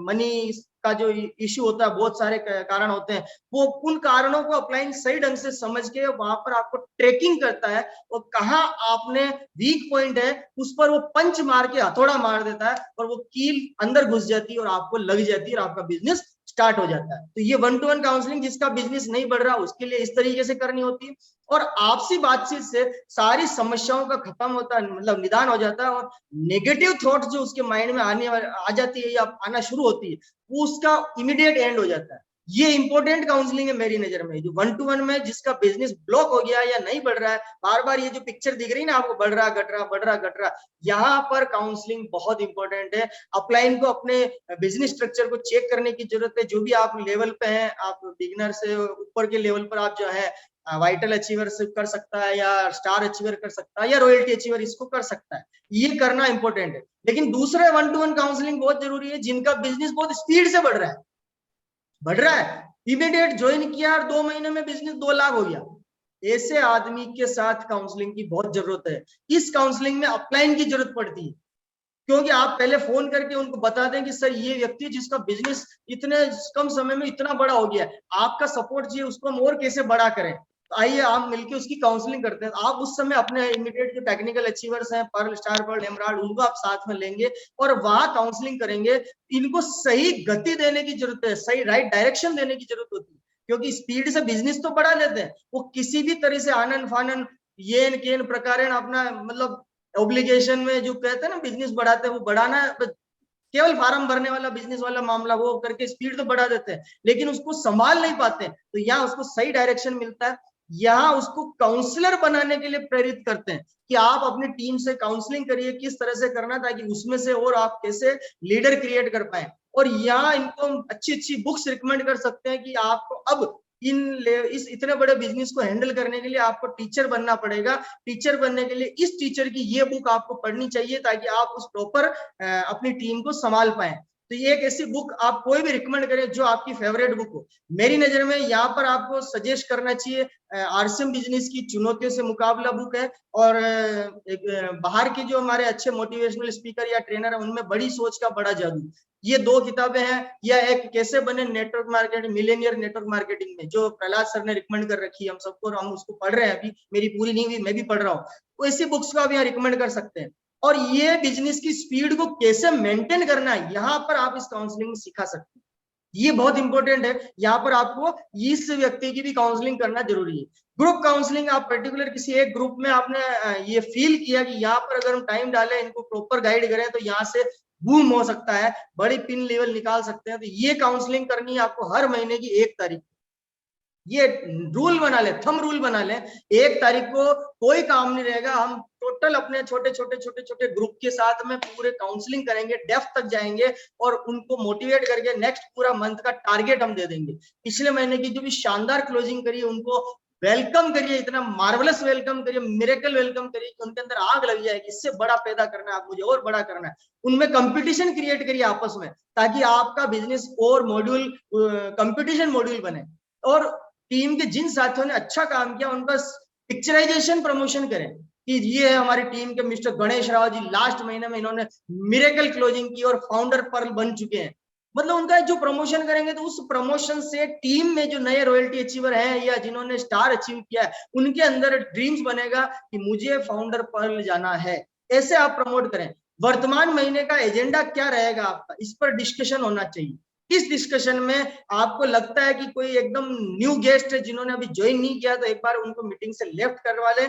मनी का जो इश्यू होता है, बहुत सारे कारण होते हैं। वो उन कारणों को अपलाइन सही ढंग से समझ के वहां पर आपको ट्रैकिंग करता है, और कहाँ आपने वीक पॉइंट है उस पर वो पंच मार के हथौड़ा मार देता है, और वो कील अंदर घुस जाती है और आपको लग जाती है और आपका बिजनेस स्टार्ट हो जाता है। तो ये 1-to-1 काउंसलिंग जिसका बिजनेस नहीं बढ़ रहा उसके लिए इस तरीके से करनी होती है। और आपसी बातचीत से सारी समस्याओं का खत्म होता है, मतलब निदान हो जाता है, और नेगेटिव थॉट जो उसके माइंड में आ जाती है या आना शुरू होती है, वो उसका इमीडिएट एंड हो जाता है। ये इंपॉर्टेंट काउंसलिंग है मेरी नजर में, जो 1-to-1 में जिसका बिजनेस ब्लॉक हो गया या नहीं बढ़ रहा है, बार बार ये जो पिक्चर दिख रही है ना आपको, बढ़ रहा घट रहा बढ़ रहा घट रहा, यहाँ पर काउंसलिंग बहुत इंपॉर्टेंट है। अपलाइन को अपने बिजनेस स्ट्रक्चर को चेक करने की जरूरत है। जो भी आप लेवल पे हैं, आप बिगिनर से ऊपर के लेवल पर आप जो है वाइटल अचीवर से कर सकता है, या स्टार अचीवर कर सकता है, या रॉयल्टी अचीवर इसको कर सकता है। ये करना इंपॉर्टेंट है। लेकिन दूसरे 1-to-1 काउंसलिंग बहुत जरूरी है, जिनका बिजनेस बहुत स्पीड से बढ़ रहा है, इमीडिएट ज्वाइन किया और 2 महीने में बिजनेस 2 लाख हो गया। ऐसे आदमी के साथ काउंसलिंग की बहुत जरूरत है। इस काउंसलिंग में अपलाइन की जरूरत पड़ती है, क्योंकि आप पहले फोन करके उनको बता दें कि सर ये व्यक्ति जिसका बिजनेस इतने कम समय में इतना बड़ा हो गया है, आपका सपोर्ट चाहिए, उसको हम और कैसे बड़ा करें। तो आइए आप मिलके उसकी काउंसलिंग करते हैं। आप उस समय अपने इमीडिएट जो टेक्निकल अचीवर्स हैं, पर्ल, स्टार पर्ल, एमराल्ड, उनको आप साथ में लेंगे और वहां काउंसलिंग करेंगे। इनको सही गति देने की जरूरत है, सही राइट डायरेक्शन देने की जरूरत होती है, क्योंकि स्पीड से बिजनेस तो बढ़ा लेते हैं, वो किसी भी तरह से आनन फानन, येन केन प्रकार अपना, मतलब ऑब्लिगेशन में जो कहते हैं ना बिजनेस बढ़ाते हैं, वो बढ़ाना केवल फार्म भरने वाला बिजनेस वाला मामला, वो करके स्पीड तो बढ़ा देते हैं, लेकिन उसको संभाल नहीं पाते। तो यहाँ उसको सही डायरेक्शन मिलता है। यहाँ उसको काउंसलर बनाने के लिए प्रेरित करते हैं कि आप अपनी टीम से काउंसलिंग करिए, किस तरह से करना, ताकि उसमें से और आप कैसे लीडर क्रिएट कर पाए। और यहाँ इनको अच्छी अच्छी बुक्स रिकमेंड कर सकते हैं कि आपको अब इस इतने बड़े बिजनेस को हैंडल करने के लिए आपको टीचर बनना पड़ेगा। टीचर बनने के लिए इस टीचर की ये बुक आपको पढ़नी चाहिए, ताकि आप उस प्रॉपर अपनी टीम को संभाल पाए। तो ये एक ऐसी बुक आप कोई भी रिकमेंड करें जो आपकी फेवरेट बुक हो। मेरी नजर में यहाँ पर आपको सजेस्ट करना चाहिए आरसीएम बिजनेस की चुनौतियों से मुकाबला बुक है, और एक बाहर के जो हमारे अच्छे मोटिवेशनल स्पीकर या ट्रेनर है, उनमें बड़ी सोच का बड़ा जादू, ये 2 किताबें हैं। या एक कैसे बने network marketing, Millionaire network marketing में, जो प्रहलाद सर ने रिकमेंड कर रखी है हम सबको, हम उसको पढ़ रहे हैं अभी, मेरी पूरी नहीं हुई, मैं भी पढ़ रहा हूँ। तो ऐसी बुक्स को आप यहाँ रिकमेंड कर सकते हैं। और ये बिजनेस की स्पीड को कैसे मेंटेन करना है, यहाँ पर आप इस काउंसलिंग में सिखा सकते हैं। ये बहुत इंपॉर्टेंट है। यहाँ पर आपको इस व्यक्ति की भी काउंसलिंग करना जरूरी है। ग्रुप काउंसलिंग, आप पर्टिकुलर किसी एक ग्रुप में आपने ये फील किया कि यहाँ पर अगर हम टाइम डालें, इनको प्रॉपर गाइड करें, तो यहाँ से बूम हो सकता है, बड़ी पिन लेवल निकाल सकते हैं। तो ये काउंसलिंग करनी है आपको हर महीने की 1 तारीख। ये रूल बना ले, थम रूल बना ले, 1 तारीख को कोई काम नहीं रहेगा, हम टोटल अपने छोटे छोटे ग्रुप के साथ में पूरे काउंसलिंग करेंगे, डेप्थ तक जाएंगे, और उनको मोटिवेट करके नेक्स्ट पूरा मंथ का टारगेट हम दे देंगे। पिछले महीने की जो भी शानदार क्लोजिंग करी है उनको वेलकम करिए, इतना मार्वलस वेलकम करिए, मिरेकल वेलकम करिए कि उनके अंदर आग लग जाए कि इससे बड़ा पैदा करना है, आप मुझे और बड़ा करना है। उनमें कंपटीशन क्रिएट करिए आपस में, ताकि आपका बिजनेस और मॉड्यूल कंपटीशन मॉड्यूल बने। और टीम के जिन साथियों ने अच्छा काम किया उनका पिक्चराइजेशन प्रमोशन करें कि ये है हमारी टीम के मिस्टर गणेश राव जी, लास्ट महीने में इन्होंने मिरेकल क्लोजिंग की और फाउंडर पर्ल बन चुके हैं। मतलब उनका जो प्रमोशन करेंगे तो उस प्रमोशन से टीम में जो नए रॉयल्टी अचीवर हैं या जिन्होंने स्टार अचीव किया है उनके अंदर ड्रीम्स बनेगा कि मुझे फाउंडर पर्ल जाना है। ऐसे आप प्रमोट करें। वर्तमान महीने का एजेंडा क्या रहेगा आपका, इस पर डिस्कशन होना चाहिए। इस डिस्कशन में आपको लगता है कि कोई एकदम न्यू गेस्ट है जिन्होंने अभी ज्वाइन नहीं किया, तो एक बार उनको मीटिंग से लेफ्ट करवा लें,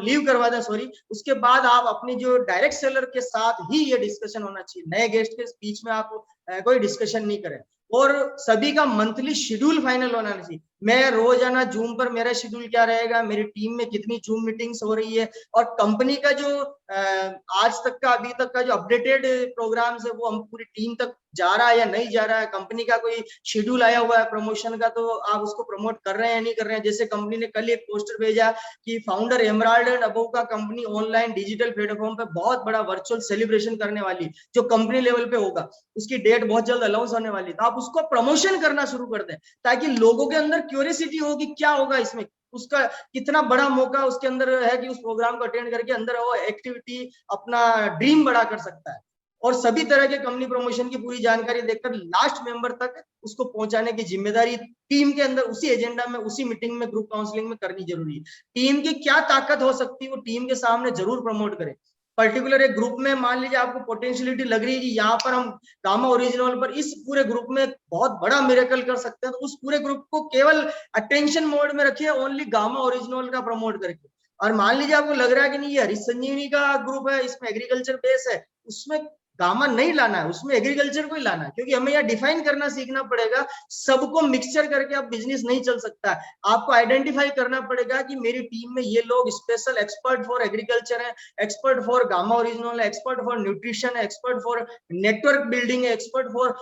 लीव करवा दें, सॉरी। उसके बाद आप अपनी जो डायरेक्ट सेलर के साथ ही ये डिस्कशन होना चाहिए, नए गेस्ट के बीच में आप कोई डिस्कशन नहीं करें। और सभी का मंथली शेड्यूल फाइनल होना चाहिए। मैं रोजाना जूम पर मेरा शेड्यूल क्या रहेगा, मेरी टीम में कितनी जूम मीटिंग्स हो रही है, और कंपनी का जो आज तक का अभी तक का जो अपडेटेड प्रोग्राम्स है वो हम पूरी टीम तक जा रहा है या नहीं जा रहा है। कंपनी का कोई शेड्यूल आया हुआ है प्रमोशन का तो आप उसको प्रमोट कर रहे हैं या नहीं कर रहे हैं। जैसे कंपनी ने कल एक पोस्टर भेजा कि फाउंडर एमराल्ड एंड अबव का कंपनी ऑनलाइन डिजिटल प्लेटफॉर्म पे बहुत बड़ा वर्चुअल सेलिब्रेशन करने वाली, जो कंपनी लेवल पे होगा, उसकी डेट बहुत जल्द अनाउंस होने वाली। तो आप उसको प्रमोशन करना शुरू कर दें ताकि लोगों के अंदर क्यूरियोसिटी हो कि क्या होगा इसमें, उसका कितना बड़ा मौका उसके अंदर है कि उस प्रोग्राम को अटेंड करके अंदर वो एक्टिविटी अपना ड्रीम बड़ा कर सकता है। और सभी तरह के कंपनी प्रमोशन की पूरी जानकारी देकर लास्ट मेंबर तक उसको पहुंचाने की जिम्मेदारी टीम के अंदर उसी एजेंडा में, उसी मीटिंग में, ग्रुप काउंसलिंग में करनी जरूरी है। टीम की क्या ताकत हो सकती है वो टीम के सामने जरूर प्रमोट करें। पर्टिकुलर एक ग्रुप में मान लीजिए आपको पोटेंशियलिटी लग रही है कि यहाँ पर हम गामा ओरिजिनल पर इस पूरे ग्रुप में बहुत बड़ा मिरेकल कर सकते हैं, तो उस पूरे ग्रुप को केवल अटेंशन मोड में रखिए, ओनली गामा ओरिजिनल का प्रमोट करके। और मान लीजिए आपको लग रहा है कि नहीं ये हरीश संजीवनी का ग्रुप है, इसमें एग्रीकल्चर बेस है, उसमें गामा नहीं लाना है, उसमें एग्रीकल्चर को ही लाना है, क्योंकि हमें यहाँ डिफाइन करना सीखना पड़ेगा। सबको मिक्सचर करके आप बिजनेस नहीं चल सकता है। आपको आइडेंटिफाई करना पड़ेगा कि मेरी टीम में ये लोग स्पेशल एक्सपर्ट फॉर एग्रीकल्चर है, एक्सपर्ट फॉर गामा ओरिजिनल है, एक्सपर्ट फॉर न्यूट्रिशन है, एक्सपर्ट फॉर नेटवर्क बिल्डिंग है, एक्सपर्ट फॉर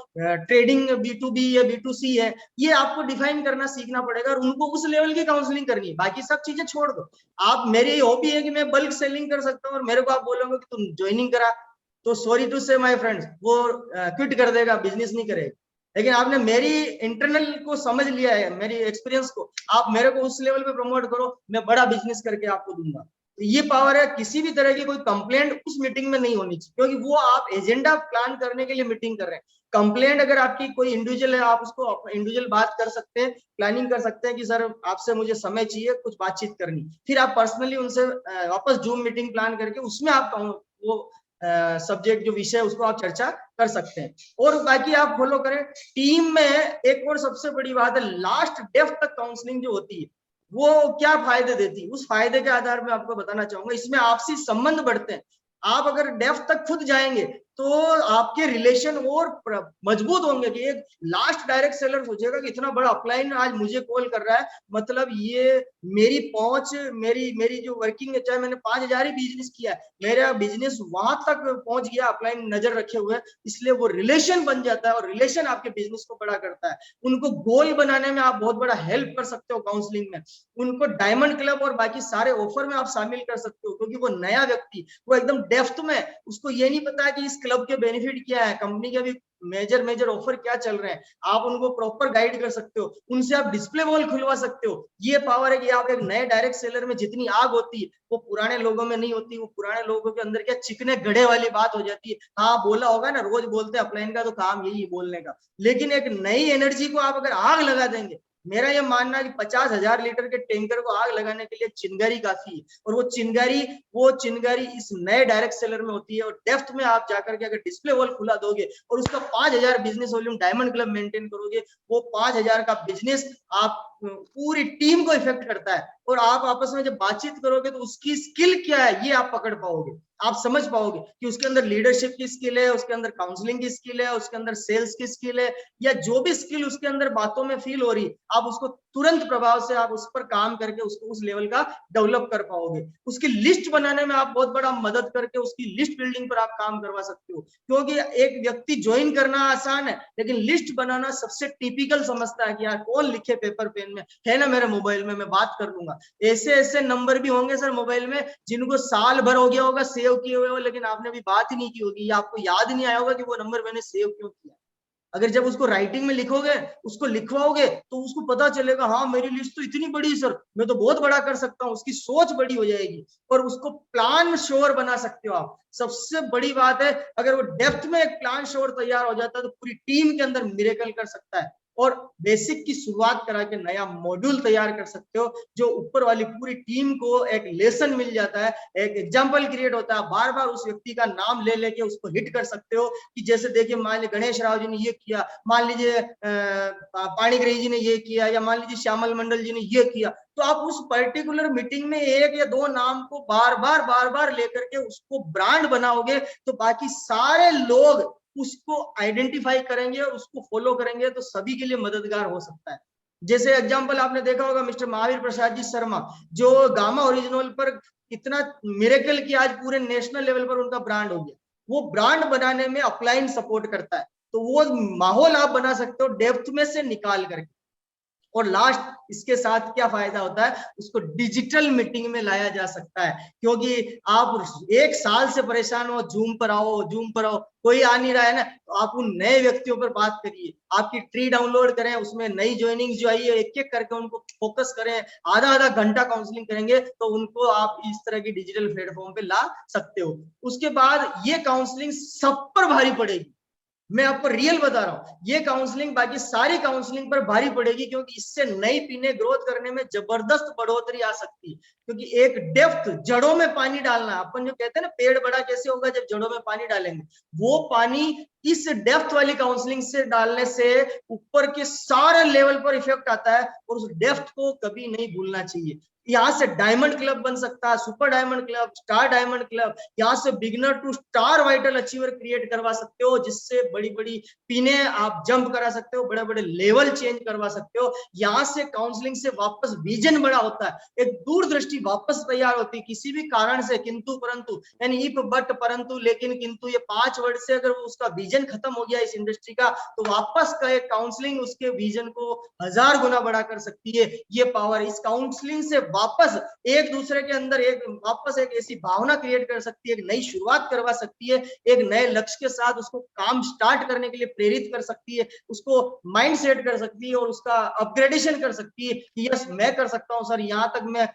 ट्रेडिंग B2B या B2C है। ये आपको डिफाइन करना सीखना पड़ेगा और उनको उस लेवल की काउंसलिंग करनी है। बाकी सब चीजें छोड़ दो। आप, मेरी हॉबी है कि मैं बल्क सेलिंग कर सकता हूँ और मेरे को आप बोलोगे कि तुम ज्वाइनिंग करा, तो सॉरी टू से माय फ्रेंड्स, वो क्विट कर देगा, बिजनेस नहीं करेगा। लेकिन आपने मेरी इंटरनल को समझ लिया है, मेरी एक्सपीरियंस को, आप मेरे को उस लेवल पे प्रमोट करो, मैं बड़ा बिजनेस करके आपको दूंगा। तो ये पावर है। किसी भी तरह की कोई कंप्लेंट उस मीटिंग में नहीं होनी चाहिए, क्योंकि वो आप एजेंडा प्लान करने के लिए मीटिंग कर रहे हैं। कंप्लेंट अगर आपकी कोई इंडिविजुअल है, आप उसको इंडिविजुअल बात कर सकते हैं, प्लानिंग कर सकते हैं कि सर आपसे मुझे समय चाहिए, कुछ बातचीत करनी। फिर आप पर्सनली उनसे वापस जूम मीटिंग प्लान करके उसमें आप वो सब्जेक्ट जो विषय उसको आप चर्चा कर सकते हैं। और बाकी आप फॉलो करें। टीम में एक और सबसे बड़ी बात है, लास्ट डेप्थ तक काउंसलिंग जो होती है वो क्या फायदे देती है, उस फायदे के आधार में आपको बताना चाहूंगा। इसमें आपसी संबंध बढ़ते हैं। आप अगर डेप्थ तक खुद जाएंगे तो आपके रिलेशन और मजबूत होंगे कि एक लास्ट डायरेक्ट सेलर सोचेगा कि इतना बड़ा अपलाइन आज मुझे कॉल कर रहा है, मतलब ये मेरी पहुंच, मेरी जो वर्किंग है, चाहे मैंने 5,000 ही बिजनेस किया है, मेरा बिजनेस वहां तक पहुंच गया अपलाइन नजर रखे हुए, इसलिए वो रिलेशन बन जाता है और रिलेशन आपके बिजनेस को बड़ा करता है। उनको गोल बनाने में आप बहुत बड़ा हेल्प कर सकते हो काउंसलिंग में। उनको डायमंड क्लब और बाकी सारे ऑफर में आप शामिल कर सकते हो, क्योंकि वो नया व्यक्ति, वो एकदम डेप्थ में, उसको ये नहीं पता है कि इस क्लब के बेनिफिट क्या है, कंपनी के भी मेजर ऑफर क्या चल रहे हैं। आप उनको प्रॉपर गाइड कर सकते हो, उनसे आप डिस्प्ले वॉल खुलवा सकते हो। ये पावर है कि आप एक नए डायरेक्ट सेलर में जितनी आग होती है वो पुराने लोगों में नहीं होती। वो पुराने लोगों के अंदर क्या चिकने गढ़े वाली बात हो जाती है। हाँ, बोला होगा ना, रोज बोलते हैं अपलाइन का तो काम यही है बोलने का, लेकिन एक नई एनर्जी को आप अगर आग लगा देंगे, मेरा ये मानना है कि 50,000 लीटर के टैंकर को आग लगाने के लिए चिंगारी काफी है। और वो चिंगारी इस नए डायरेक्ट सेलर में होती है। और डेप्थ में आप जाकर के अगर डिस्प्ले वॉल खुला दोगे और उसका 5,000 business volume diamond club maintain करोगे, वो 5,000 का बिजनेस आप पूरी टीम को इफेक्ट करता है। और आप आपस में जब बातचीत करोगे तो उसकी स्किल क्या है ये आप पकड़ पाओगे। आप समझ पाओगे कि उसके अंदर लीडरशिप की स्किल है, उसके अंदर काउंसलिंग की स्किल है, उसके अंदर सेल्स की स्किल है, या जो भी स्किल उसके अंदर बातों में फील हो रही, आप उसको तुरंत प्रभाव से आप उस पर काम करके उसको उस लेवल का डेवलप कर पाओगे। उसकी लिस्ट बनाने में आप बहुत बड़ा मदद करके उसकी लिस्ट बिल्डिंग पर आप काम करवा सकते हो, क्योंकि एक व्यक्ति ज्वाइन करना आसान है, लेकिन लिस्ट बनाना सबसे टिपिकल समझता है कि यार कौन लिखे पेपर पेन में, है ना मेरे मोबाइल में, मैं बात कर लूंगा। ऐसे ऐसे नंबर भी होंगे सर मोबाइल में जिनको साल भर हो गया होगा सेव किए हुए हो, लेकिन आपने अभी बात ही नहीं की होगी, या आपको याद नहीं आया होगा कि वो नंबर मैंने सेव क्यों किया। अगर जब उसको राइटिंग में लिखोगे, उसको लिखवाओगे, तो उसको पता चलेगा हाँ मेरी लिस्ट तो इतनी बड़ी है सर, मैं तो बहुत बड़ा कर सकता हूँ, उसकी सोच बड़ी हो जाएगी, और उसको प्लान श्योर बना सकते हो आप। सबसे बड़ी बात है, अगर वो डेप्थ में एक प्लान श्योर तैयार हो जाता है तो पूरी टीम के अंदर मिरेकल कर सकता है, और बेसिक की शुरुआत करा के नया मॉड्यूल तैयार कर सकते हो, जो ऊपर वाली पूरी टीम को एक लेसन मिल जाता है, एक एग्जाम्पल क्रिएट होता है, बार बार उस व्यक्ति का नाम ले लेके उसको हिट कर सकते हो। कि जैसे देखिए मान लीजिए गणेश राव जी ने ये किया, मान लीजिए पाणिग्रही जी ने ये किया, या मान लीजिए श्यामल मंडल जी ने ये किया, तो आप उस पर्टिकुलर मीटिंग में एक या दो नाम को बार बार लेकर के उसको ब्रांड बनाओगे, तो बाकी सारे लोग उसको आइडेंटिफाई करेंगे और उसको फॉलो करेंगे, तो सभी के लिए मददगार हो सकता है। जैसे एग्जांपल आपने देखा होगा मिस्टर महावीर प्रसाद जी शर्मा, जो गामा ओरिजिनल पर इतना मिरेकल की आज पूरे नेशनल लेवल पर उनका ब्रांड हो गया। वो ब्रांड बनाने में अपलाइन सपोर्ट करता है, तो वो माहौल आप बना सकते हो डेप्थ में से निकाल करके। और लास्ट इसके साथ क्या फायदा होता है, उसको डिजिटल मीटिंग में लाया जा सकता है, क्योंकि आप एक साल से परेशान हो, जूम पर आओ जूम पर आओ, कोई आ नहीं रहा है ना, तो आप उन नए व्यक्तियों पर बात करिए, आपकी ट्री डाउनलोड करें, उसमें नई ज्वाइनिंग जो आई है एक एक करके उनको फोकस करें, आधा आधा घंटा काउंसलिंग करेंगे, तो उनको आप इस तरह की डिजिटल प्लेटफॉर्म पे ला सकते हो। उसके बाद ये काउंसलिंग सब पर भारी पड़ेगी, मैं आपको रियल बता रहा हूं, ये काउंसलिंग बाकी सारी काउंसलिंग पर भारी पड़ेगी, क्योंकि इससे नई पीने ग्रोथ करने में जबरदस्त बढ़ोतरी आ सकती है। क्योंकि एक डेप्थ, जड़ों में पानी डालना, अपन जो कहते हैं ना पेड़ बड़ा कैसे होगा, जब जड़ों में पानी डालेंगे, वो पानी इस डेप्थ वाली काउंसलिंग से डालने से ऊपर के सारे लेवल पर इफेक्ट आता है, और उस डेप्थ को कभी नहीं भूलना चाहिए। यहाँ से डायमंड क्लब बन सकता है, super diamond club, star diamond club, यहाँ से beginner to star vital achiever create करवा सकते हो, जिससे बड़ी बड़ी पीने आप जंप करा सकते हो, बड़े बड़े लेवल चेंज करवा सकते हो। यहाँ से काउंसलिंग से वापस विजन बड़ा होता है, एक दूरदृष्टि वापस तैयार होती है, किसी भी कारण से किंतु परंतु, यानी इफ बट परंतु लेकिन किंतु, ये 5 वर्ड से अगर उसका विजन खत्म हो गया इस इंडस्ट्री का, तो वापस का एक काउंसलिंग उसके विजन को 1000 गुना बड़ा कर सकती है। ये पावर इस काउंसलिंग से वापस एक दूसरे के अंदर एक वापस एक ऐसी भावना क्रिएट कर सकती है, एक नई शुरुआत करवा सकती है, एक नए लक्ष्य के साथ उसको काम स्टार्ट करने के लिए प्रेरित कर सकती है, उसको माइंड सेट कर सकती है, और उसका अपग्रेडेशन कर सकती है कि यस मैं कर सकता हूं सर, यहां तक मैं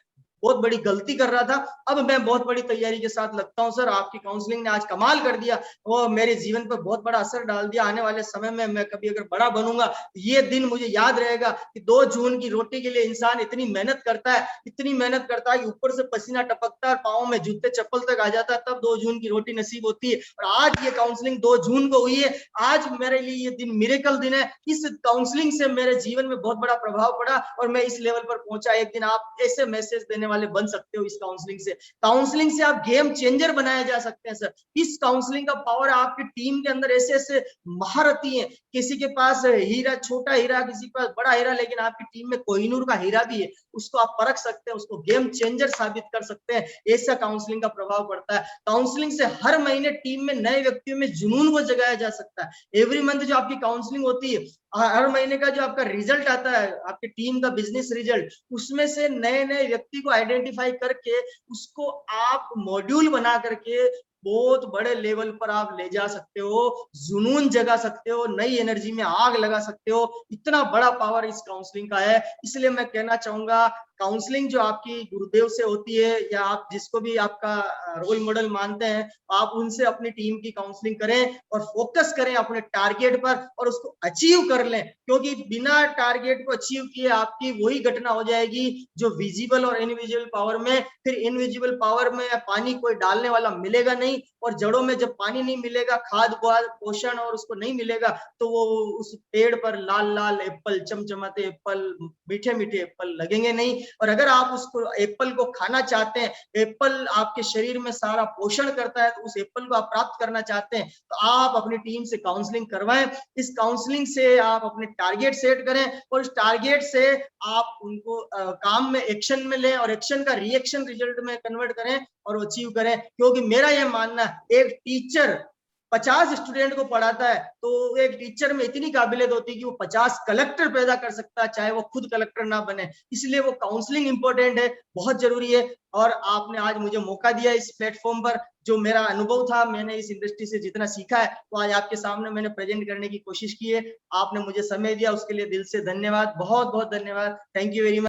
बहुत बड़ी गलती कर रहा था, अब मैं बहुत बड़ी तैयारी के साथ लगता हूं सर, आपकी काउंसलिंग ने आज कमाल कर दिया, वो मेरे जीवन पर बहुत बड़ा असर डाल दिया, आने वाले समय में मैं कभी अगर बड़ा बनूंगा, ये दिन मुझे याद रहेगा कि 2 जून की रोटी के लिए इंसान इतनी मेहनत करता है, इतनी मेहनत करता है, ऊपर से पसीना टपकता है, पाँव में जूते चप्पल तक आ जाता है, तब 2 जून की रोटी नसीब होती है। और आज ये काउंसलिंग 2 जून को हुई है, आज मेरे लिए ये दिन मिरेकल दिन है, इस काउंसलिंग से मेरे जीवन में बहुत बड़ा प्रभाव पड़ा और मैं इस लेवल पर पहुंचा। एक दिन आप ऐसे मैसेज देने वाले बन सकते हो इस काउंसलिंग से। काउंसलिंग से आप गेम चेंजर बनाए जा सकते हैं सर। इस काउंसलिंग का पावर आपकी टीम के अंदर ऐसे ऐसे महारथी हैं, किसी के पास हीरा, छोटा हीरा, किसी के पास बड़ा हीरा, लेकिन आपकी टीम में कोहिनूर का हीरा भी है, उसको आप परख सकते हैं, उसको गेम चेंजर साबित कर सकते हैं। ऐसा काउंसलिंग का प्रभाव पड़ता है। काउंसलिंग से हर महीने टीम में नए व्यक्तियों में जुनून को जगाया जा सकता है। एवरी मंथ जो आपकी काउंसलिंग होती है, हर महीने का जो आपका रिजल्ट आता है, आपकी टीम का बिजनेस रिजल्ट, उसमें से नए नए व्यक्ति को आइडेंटिफाई करके उसको आप मॉड्यूल बना करके बहुत बड़े लेवल पर आप ले जा सकते हो, जुनून जगा सकते हो, नई एनर्जी में आग लगा सकते हो। इतना बड़ा पावर इस काउंसलिंग का है। इसलिए मैं कहना चाहूंगा, काउंसलिंग जो आपकी गुरुदेव से होती है, या आप जिसको भी आपका रोल मॉडल मानते हैं, आप उनसे अपनी टीम की काउंसलिंग करें और फोकस करें अपने टारगेट पर और उसको अचीव कर लें। क्योंकि बिना टारगेट को अचीव किए आपकी वही घटना हो जाएगी जो विजिबल और इनविजिबल पावर में। फिर इनविजिबल पावर में पानी कोई डालने वाला मिलेगा नहीं, और जड़ों में जब पानी नहीं मिलेगा, खाद पोषण और उसको नहीं मिलेगा, तो वो उस पेड़ पर लाल लाल एप्पल, चमचमाते एप्पल, मीठे मीठे एप्पल लगेंगे नहीं। और अगर आप उसको एप्पल को खाना चाहते हैं, एप्पल आपके शरीर में सारा पोषण करता है, तो उस एप्पल को आप प्राप्त करना चाहते हैं तो आप अपनी टीम से काउंसलिंग करवाएं। इस काउंसलिंग से आप अपने टारगेट सेट करें और उस टारगेट से आप उनको काम में एक्शन में लें और एक्शन का रिएक्शन रिजल्ट में कन्वर्ट करें और अचीव करें। क्योंकि मेरा यह मानना है, एक टीचर 50 स्टूडेंट को पढ़ाता है तो एक टीचर में इतनी काबिलियत होती है कि वो 50 कलेक्टर पैदा कर सकता है, चाहे वो खुद कलेक्टर ना बने। इसलिए वो काउंसलिंग इंपॉर्टेंट है, बहुत जरूरी है। और आपने आज मुझे मौका दिया इस प्लेटफॉर्म पर, जो मेरा अनुभव था, मैंने इस इंडस्ट्री से जितना सीखा है वो आज आपके सामने मैंने प्रेजेंट करने की कोशिश की है। आपने मुझे समय दिया, उसके लिए दिल से धन्यवाद, बहुत बहुत धन्यवाद। Thank you very much.